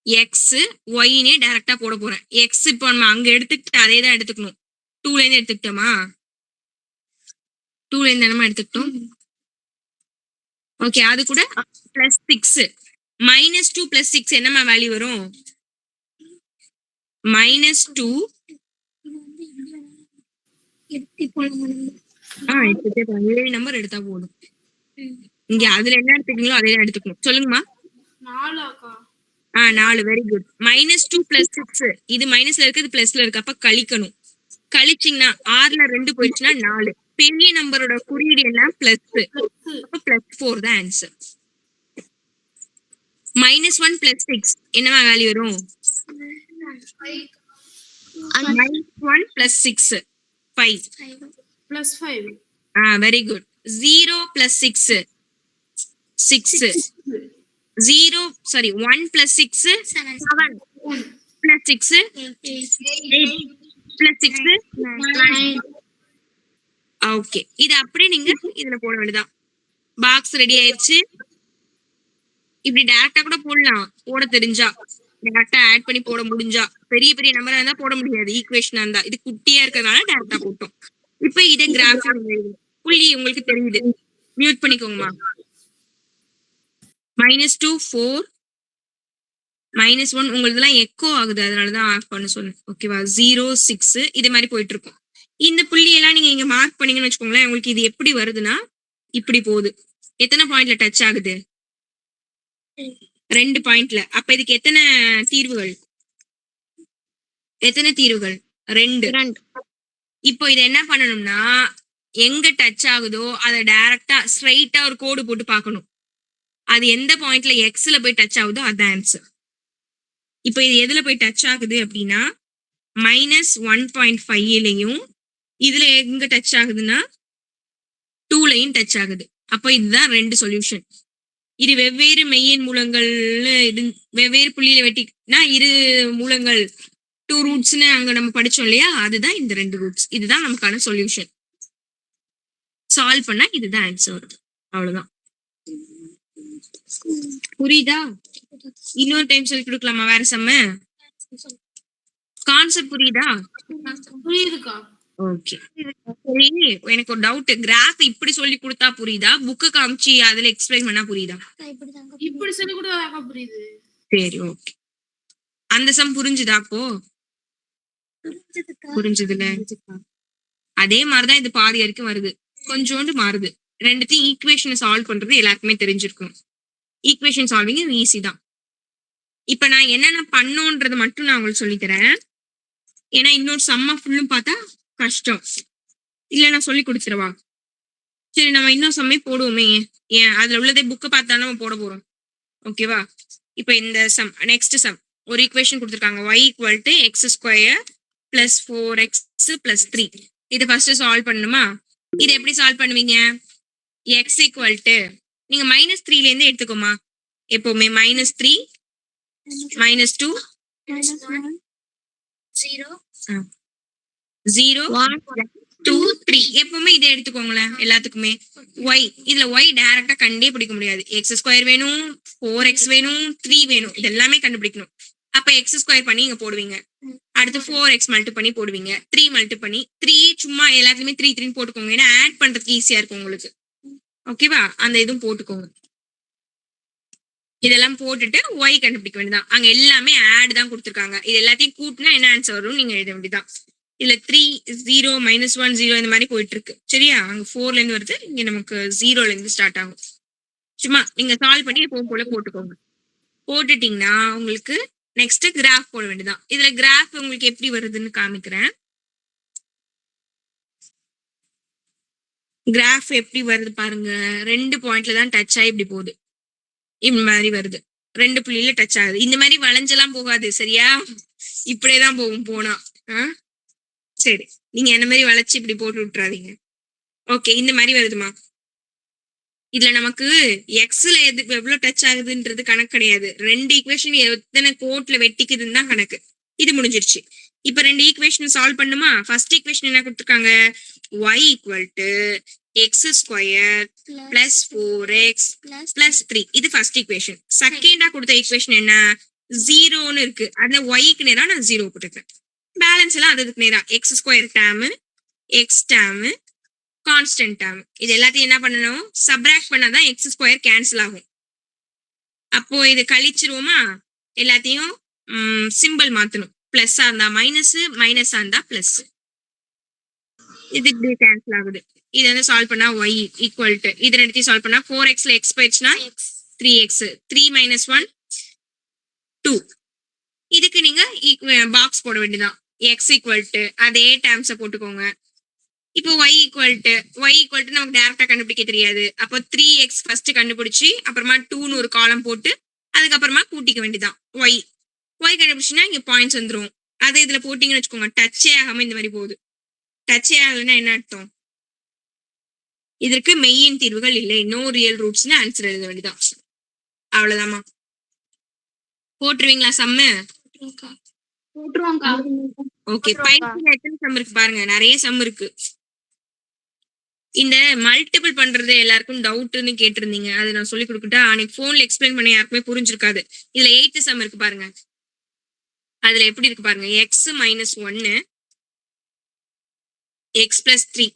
எக்ஸ் ஒய்னே டைரக்டா போட போறேன். எக்ஸ் இப்போ நம்ம அங்க எடுத்துக்கிட்டு அதே தான் எடுத்துக்கணும். 2ல இருந்து எடுத்துக்கிட்டோமா? 2ல இருந்து என்னமா எடுத்துக்கிட்டோம்? ஓகே, அது கூட பிளஸ் 6 -2 + 6 என்னமா வேல்யூ வரும்? -2 7 நம்பர் எடுத்தா போதும். இங்க அதுல என்ன எடுத்துக்கீங்களோ அதே எடுத்துக்கணும். சொல்லுங்கம்மா. 4. Very good. -2 + 6 இது மைனஸ்ல இருக்கு, இது பிளஸ்ல இருக்கு. அப்ப கழிக்கணும். கழிச்சிங்கன்னா 6ல 2 போயிடுச்சுன்னா 4. பெரிய நம்பரோட குறியீடு என்ன? பிளஸ். அப்ப +4 தான் ஆன்சர். -1 + 6 என்னவா வேல்யூ வரும்? -1 + 6 5 +5. Very good. 0 + 6 6 0 சாரி 1 + 6 7 + 6 8 + 6 9. ஓகே, இது அப்படியே நீங்க இதுல போட வேண்டியதான். பாக்ஸ் ரெடி ஆயிடுச்சு. இப்படி டைரக்டா கூட போடலாம், போட தெரிஞ்சா. டைரக்டா ஆட் பண்ணி போட முடிஞ்சா. பெரிய பெரிய நம்பரா இருந்தா போட முடியாது, ஈக்குவேஷனா இருந்தா. இது குட்டியா இருக்கறதுனால டைரக்டா போட்டோம். இப்ப இதை கிராஃப் புள்ளி உங்களுக்கு தெரியுது. மியூட் பண்ணிக்கோங்கம்மா. -2 4 -1 உங்களுதுலாம் எக்கோ ஆகுது, அதனாலதான் ஆஃப் பண்ண சொன்னேன். ஓகேவா? 0 6 இது மாதிரி போயிட்டு இருக்கும். இந்த புள்ளியெல்லாம் நீங்க இங்க மார்க் பண்ணீங்கன்னு வச்சுக்கோங்களேன். உங்களுக்கு இது எப்படி வருதுன்னா இப்படி போகுது. எத்தனை பாயிண்ட்ல டச் ஆகுது? 2 பாயிண்ட்ல. அப்ப இதுக்கு எத்தனை தீர்வுகள்? 2. இப்போ இதை என்ன பண்ணணும்னா எங்க டச் ஆகுதோ அதை டைரக்டா ஸ்ட்ரைட்டா ஒரு கோடு போட்டு பார்க்கணும். அது எந்த பாயிண்ட்ல எக்ஸ்ல போய் டச் ஆகுதோ அதான் ஆன்சர். இப்போ இது எதுல போய் டச் ஆகுது அப்படின்னா -1.5லயும் இதுல எங்க டச் ஆகுதுன்னா 2லயும் டச் ஆகுது. அப்போ இதுதான் 2 சொல்யூஷன். இது வெவ்வேறு மெய்யெண் மூலங்கள்னு வெவ்வேறு புள்ளியில வெட்டினா இரு மூலங்கள் 2 ரூட்ஸ்னு அங்க நம்ம படிச்சோம் இல்லையா, அதுதான் இந்த 2 ரூட்ஸ். இதுதான் நமக்கான சொல்யூஷன். சால்வ் பண்ணா இதுதான் ஆன்சர் வருது. அவ்வளவுதான். புரியுதா? இன்னொரு டைம் சொல்லி கொடுக்கலாமா வேற சம்ம? கான்செப்ட் புரியுதா? புரியுதுக்கா. ஓகே. சரி, எனக்கு ஒரு டவுட். கிராஃப் இப்படி சொல்லி கொடுத்தா புரியுதா, புக்கு காமிச்சு அதுல எக்ஸ்பிளைன் பண்ணா புரியுதா? இப்படி சொல்லி கூட புரியுது. சரி, ஓகே. அந்த சம் புரிஞ்சுதா அப்போ? புரிஞ்சுதுல? அதே மாதிரிதான் இது பாதி வரைக்கும் வருது, கொஞ்சோண்டு மாறுது. ரெண்டுத்தையும் ஈக்குவேஷனை சால்வ் பண்றது எல்லாருக்குமே தெரிஞ்சிருக்கும். ஈக்குவேஷன் சால்விங் ஈஸி தான். இப்ப நான் என்னென்ன பண்ணோன்றது மட்டும் நான் உங்களுக்கு சொல்லித்தரேன். ஏன்னா இன்னொரு சம்ம ஃபுல்லும் பார்த்தா கஷ்டம். இல்ல நான் சொல்லி கொடுத்துருவா? சரி, நம்ம இன்னும் சம்மே போடுவோமே. ஏன் அதுல உள்ளதே புக்கை பார்த்தா நம்ம போட போறோம். ஓகேவா? இப்ப இந்த சம், நெக்ஸ்ட் சம், ஒரு ஈக்குவேஷன் கொடுத்துருக்காங்க. y = x² + 4x + 3. இதை ஃபர்ஸ்ட் சால்வ் பண்ணணுமா? இதை எப்படி சால்வ் பண்ணுவீங்க? x = நீங்க -3ல இருந்து எடுத்துக்கோமா. எப்பவுமே -3, -2, 0, 2, 3 எப்பவுமே இதை எடுத்துக்கோங்களேன் எல்லாத்துக்குமே. y, இதுல y டைரக்டா கண்டே பிடிக்க முடியாது. x² வேணும், 4x வேணும், 3 வேணும், இது எல்லாமே கண்டுபிடிக்கணும். அப்ப x² பண்ணி இங்க போடுவீங்க. அடுத்து 4x மல்டி பண்ணி போடுவீங்க. 3 மல்டி பண்ணி 3 சும்மா எல்லாத்துலயுமே 3 3 போட்டுக்கோங்க. ஏன்னா ஆட் பண்றதுக்கு ஈஸியா இருக்கும் உங்களுக்கு. ஓகேவா? அந்த இதுவும் போட்டுக்கோங்க. இதெல்லாம் போட்டுட்டு y கண்டுபிடிக்க வேண்டியதான். அங்க எல்லாமே ஆட் தான் கொடுத்துருக்காங்க. இது எல்லாத்தையும் கூட்டினா என்ன ஆன்சர் வரும் நீங்க எழுத வேண்டியதான். இதுல 3, 0, -1, 0 இந்த மாதிரி போயிட்டு இருக்கு. சரியா? அங்க 4ல இருந்து வருது, இங்க நமக்கு 0ல இருந்து ஸ்டார்ட் ஆகும். சும்மா நீங்க சால்வ் பண்ணி எப்பவும் போல போட்டுக்கோங்க. போட்டுட்டீங்கன்னா உங்களுக்கு நெக்ஸ்ட் கிராஃப் போட வேண்டியதான். இதுல கிராஃப் உங்களுக்கு எப்படி வருதுன்னு காமிக்கிறேன். கிராஃப் எப்படி வருது பாருங்க. 2 பாயிண்ட்ல தான் டச் ஆகி இப்படி போகுது. இந்த மாதிரி வருது. 2 புள்ளியில டச் ஆகுது. இந்த மாதிரி வளைஞ்செல்லாம் போகாது. சரியா? இப்படியேதான் போகும் போனா. சரி, நீங்க என்ன மாதிரி வளைச்சு இப்படி போட்டு விட்டுறாதீங்க. ஓகே, இந்த மாதிரி வருதுமா. இதுல நமக்கு எக்ஸ்ல எவ்வளவு டச் ஆகுதுன்றது கணக்கு கிடையாது. 2 ஈக்குவேஷன் எத்தனை கோட்ல வெட்டிக்குதுன்னு தான் கணக்கு. இது முடிஞ்சிருச்சு. இப்ப 2 ஈக்குவேஷன் சால்வ் பண்ணுமா. ஃபர்ஸ்ட் ஈக்குவேஷன் என்ன கொடுத்துருக்காங்க? y = x² + 4x + 3. இது ஃபர்ஸ்ட் ஈக்குவேஷன். செகண்டா கொடுத்த ஈக்குவேஷன் என்ன? 0ன்னு இருக்கு. அதுல y-க்கு நேரா நான் 0 போட்டுக்கிறேன். பேலன்ஸ் எல்லாம் அதுக்கு நேரா x² term, x term, constant term, இது எல்லாத்தையும் என்ன பண்ணணும்? சப்ராக்ட் பண்ணாதான் x² கேன்சல் ஆகும். அப்போ இது கழிச்சிருவோமா? எல்லாத்தையும் சிம்பிள் மாத்தணும். பிளஸ்ஸா இருந்தா மைனஸ், மைனஸா இருந்தா பிளஸ். இது இப்படி கேன்சல் ஆகுது. இது வந்து சால்வ் பண்ணா y = இது ரெண்டுத்தையும் சால்வ் பண்ணா 4xல x போயிடுச்சுன்னா 3x, 3 - 1 2. இதுக்கு நீங்க பாக்ஸ் போட வேண்டியதான். x = அதே டேர்ம்ஸை போட்டுக்கோங்க. இப்போ y = நமக்கு டைரக்டா கண்டுபிடிக்க தெரியாது. அப்போ 3x ஃபர்ஸ்ட் கண்டுபிடிச்சி அப்புறமா 2ன்னு ஒரு காலம் போட்டு அதுக்கப்புறமா கூட்டிக்க வேண்டியதான். y கண்டுபிடிச்சுன்னா இங்க பாயிண்ட்ஸ் வந்துடும். அதை இதுல போட்டீங்கன்னு வச்சுக்கோங்க, டச்சே ஆகாம இந்த மாதிரி போகுது. டச்சே ஆகலைன்னா என்ன அர்த்தம்? இதற்கு மெய்யின் தீர்வுகள் இல்லை, நோ ரியல் ரூட்ஸ்னு ஆன்சர் எழுத வேண்டியதான். அவ்வளவுதாமா. போட்டுருவீங்களா சம்மு? ஓகே. பயிற்சியில எத்தனை சம் இருக்கு பாருங்க. நிறைய சம் இருக்கு. இந்த மல்டிபிள் பண்றது எல்லாருக்கும் டவுட்னு கேட்டிருந்தீங்க. அதை நான் சொல்லி கொடுத்துட்டா அன்னைக்கு போன்ல எக்ஸ்பிளைன் பண்ண யாருக்குமே புரிஞ்சிருக்காது. இதுல 8th சம் இருக்கு பாருங்க. அதுல எப்படி இருக்கு பாருங்க. x - 1 x + 3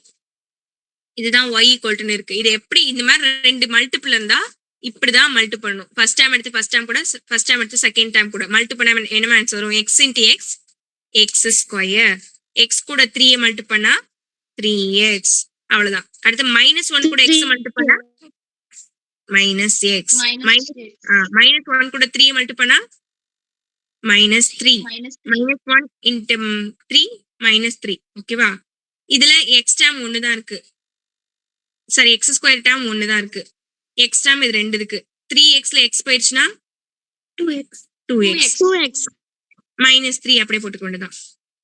இதுதான் y = இருக்கு. இது எப்படி இந்த மாதிரி 2 மல்டிபிள் இருந்தா இப்படிதான் மல்டி பண்ணணும். ஃபர்ஸ்ட் டைம் எடுத்து ஃபர்ஸ்ட் டைம் கூட, ஃபர்ஸ்ட் டைம் எடுத்து செகண்ட் டைம் கூட மல்டி பண்ண என்ன ஆன்சர் வரும்? x × x x². x கூட 3 மல்டி பண்ணா 3x. அவ்வளவுதான். அடுத்து -1 கூட x மல்டி பண்ணா -x. -1 கூட 3 மல்டி பண்ணா -3. -1 × 3 -3. ஓகேவா? இதுல x டேர்ம் 1 தான் இருக்கு. சரி, x² டேர்ம் 1 தான் இருக்கு. x டேர்ம் இது 2 இருக்கு. 3xல x போயிடுச்சுன்னா 2x. -3 அப்படியே போட்டுக்க வேண்டியதான்.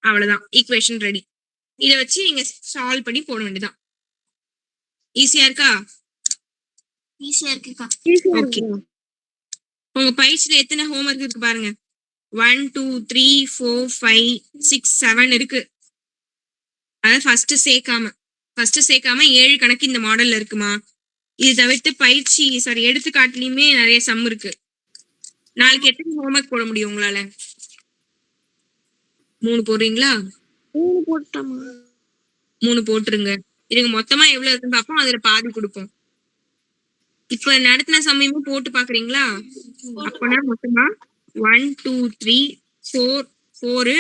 அவ்வளவுதான். Equation ready. இதை வச்சு நீங்க சால்வ் பண்ணி போட வேண்டியதான். ஈஸியா இருக்கா? ஈஸியா இருக்குக்கா. ஓகே. உங்க பயிற்சியில எத்தனை ஹோம்ஒர்க் இருக்கு பாருங்க. 1 2 3 4 5 6 7 இருக்கு. அதாவது ஃபர்ஸ்ட் சேர்க்காம 7 கணக்கு இந்த மாடல்ல இருக்குமா. இது தவிர்த்து பயிற்சி எடுத்துக்காட்டுலயுமே நிறைய சம் இருக்கு. நாளைக்கு எத்தனை ஹோம்ஒர்க் போட முடியும் உங்களால? 3 போடுறீங்களா? 3 போட்டோமா? 3 போட்டுருங்க. இதுங்க மொத்தமா எவ்வளவு இருக்குன்னு பார்ப்போம். அதுல பாதி கொடுப்போம். இப்ப நடத்தின சமயமும் போட்டு பாக்குறீங்களா? அப்பனா மொத்தமா 1 2 3 4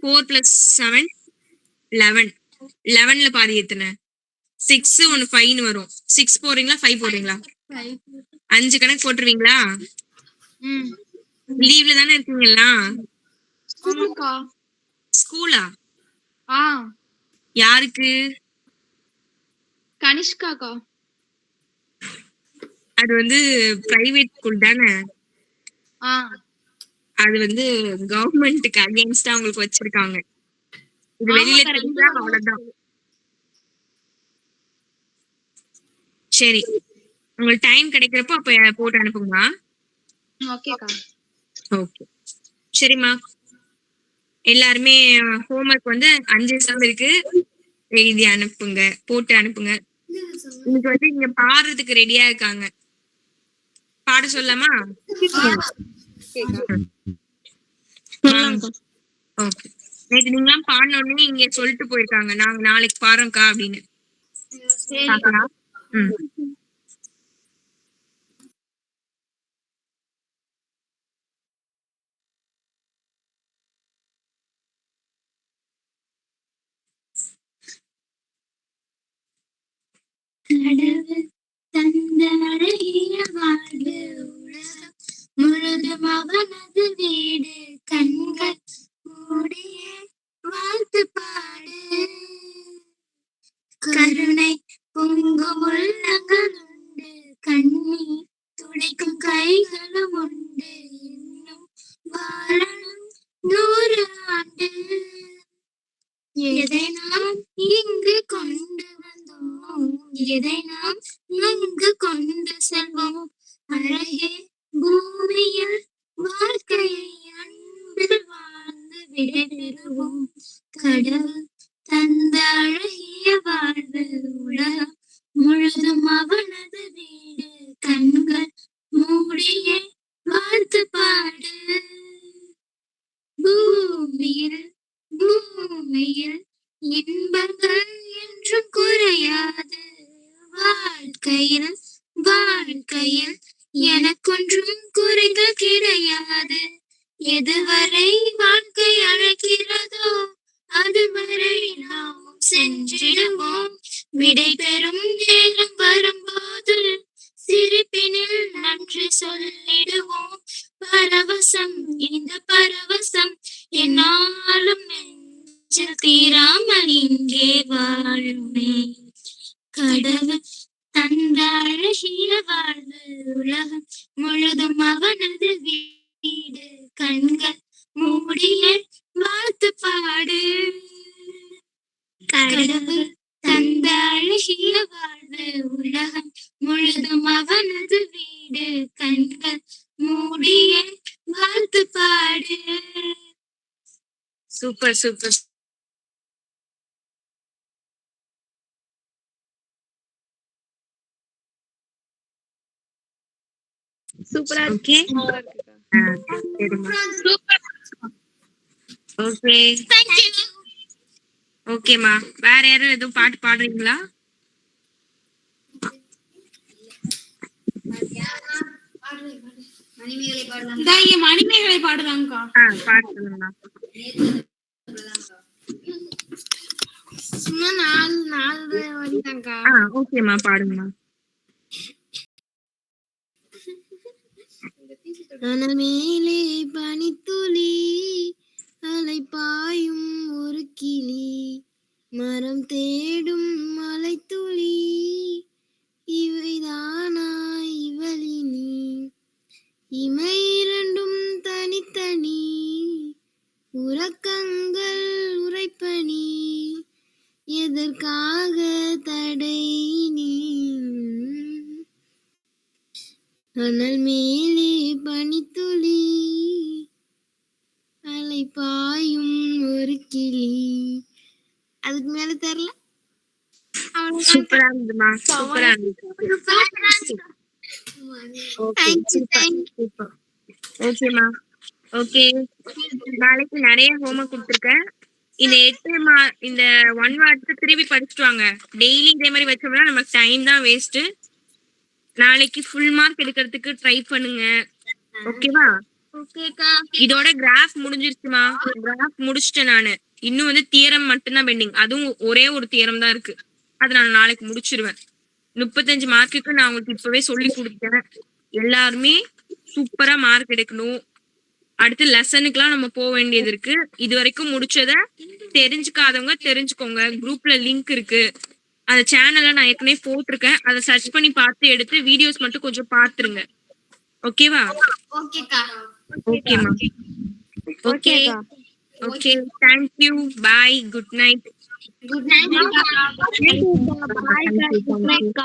4 plus 7 11. 11ல பாதி எத்தனை? 6 1 5 வரும். 6 போடுறீங்களா 5 போடுறீங்களா? 5 கணக்கு போட்டுருவீங்களா? லீவ்ல தானே இருக்கீங்களா? ஸ்கூலா? யாருக்கு? கனிஷ்காக்கா. அது பிரைவேட் ஸ்கூல் தானே. அது கவர்மெண்ட்டுக்கு அகைன்ஸ்டா உங்களுக்கு வச்சிருக்காங்க. இது வெளியில தெரிஞ்சா அவ்வளவுதான். சரி, உங்களுக்கு டைம் கிடைக்கிறப்போ அப்ப போட்டு அனுப்புங்க. ஓகேக்கா. ஓகே சரிம்மா. எல்லாருமே ஹோம்ஒர்க் 5 சம் இருக்கு. எழுதி அனுப்புங்க, போட்டு அனுப்புங்க. இன்னைக்கு இங்க பாடுறதுக்கு ரெடியா இருக்காங்க. பாட சொல்லாமா? ஓகே. நேற்று நீங்களாம் பாடணும்னு இங்க சொல்லிட்டு போயிருக்காங்க, நாங்க நாளைக்கு பாடுறோம்க்கா அப்படின்னு. பார்க்கலாம். கடவுள் தந்த அழகிய வாழ்வு உலகம் முழுதும் அவனது வீடு. கண்கள் மூடிய வாழ்த்து பாடு. கருணை பொங்கும் உள்ளங்கள் உண்டு. கண்ணீர் துடைக்கும் கைகளும் உண்டு. இன்னும் வாழணும் 100 ஆண்டு. எதை நாம் இங்கு கொண்டு வந்தோம், எதை நாம் இங்கு கொண்டு செல்வோம். அழகே பூமியில் வாழ்க்கையை அன்பில் வாழ்ந்து விடைபெறுவோம். கடவுள் தந்த அழகிய வாழ்வு உலகம் முழுதும் அவனது வீடு. கண்கள் மூடிய வாழ்த்து பாடு. பூமியில் இன்பங்கள் என்றும் குறையாது. வாழ்க்கையில் எனக்கொன்றும் குறைகள் கிடையாது. எதுவரை வாழ்க்கை அழைக்கிறதோ அதுவரை நாம் சென்றிடுவோம். விடை பெறும் நேரம் வரும்போது சிரிப்பினில் நன்றி சொல்லிடுவோம். பரவசம், இந்த பரவசம் என்னாலும் நெஞ்சில் தீராமல் இங்கே வாழுமே. கடவுள் தந்த அழகிய வாழ்வு உலகம் முழுதும் அவனது வீடு. கண்கள் மூடிய வாழ்த்து பாடு. கடவுள் தந்த அழகிய வாழ்வு உலகம் முழுதும் அவனது வீடு. கண்கள் மூடிய வாழ்த்து பாடு. Super super. சூப்பரா ஓகே ஓகே ஓகேம்மா. வேற யாரும் எதுவும் பாட்டு பாடுறீங்களா? மணிமேகலை பாடுறாங்கக்கா. பாடுறீங்களா? சும்மா 4 வந்தாங்கா. ஓகேம்மா பாடுங்கம்மா. அனல் மேலே பனித்துளி, அலை பாயும் ஒரு கிளி, மரம் தேடும் மலைத்துளி, இவைதானா இவளினி? இமை இரண்டும் தனித்தனி, உறக்கங்கள் உறைப்பனி, எதற்காக தடை நீ? அனல் மேலே பனித்துளி அலை பாயும் ஒரு கிளி. அதுக்கு மேல தெரியல. சூப்பரா இருந்ததுமா, சூப்பரா இருந்தது. ஓகேமா, ஓகே. நாளைக்கு நிறைய ஹோம்ஒர்க் கொடுத்துருக்கேன். இந்த 8 இந்த 1 வார்த்தை திருப்பி படிச்சுட்டு வாங்க. டெய்லி இதே மாதிரி வச்சோம்னா நமக்கு டைம் தான் வேஸ்ட். நாளைக்கு ஃபுல் மார்க் எடுக்கிறதுக்கு ட்ரை பண்ணுங்க. ஓகேவா? ஓகேக்கா. இதோட கிராஃப் முடிஞ்சிருச்சுமா. கிராஃப் முடிச்சிட்டேன் நானு. இன்னும் வந்து தியரம் மட்டும்தான் பெண்டிங். அதுவும் ஒரே ஒரு தியரம் தான் இருக்கு. அதை நான் நாளைக்கு முடிச்சிருவேன். 35 மார்க்குக்கு நான் உங்களுக்கு இப்பவே சொல்லி கொடுத்தேன். எல்லாருமே சூப்பரா மார்க் எடுக்கணும். அடுத்து லெசனுக்குலாம் நம்ம போக வேண்டியது இருக்கு. இது வரைக்கும் முடிச்சத தெரிஞ்சுக்காதவங்க தெரிஞ்சுக்கோங்க. குரூப்ல லிங்க் இருக்கு. அந்த சேனல்ல நான் ஏற்கனவே போட்டிருக்கேன். அதை சர்ச் பண்ணி பார்த்து எடுத்து வீடியோஸ் மட்டும் கொஞ்சம் பாத்துருங்க. ஓகேவா? ஓகேக்கா. ஓகேமா. Okay okay. Thank you. Bye. Good night. Good night. Bye. Bye. Good night.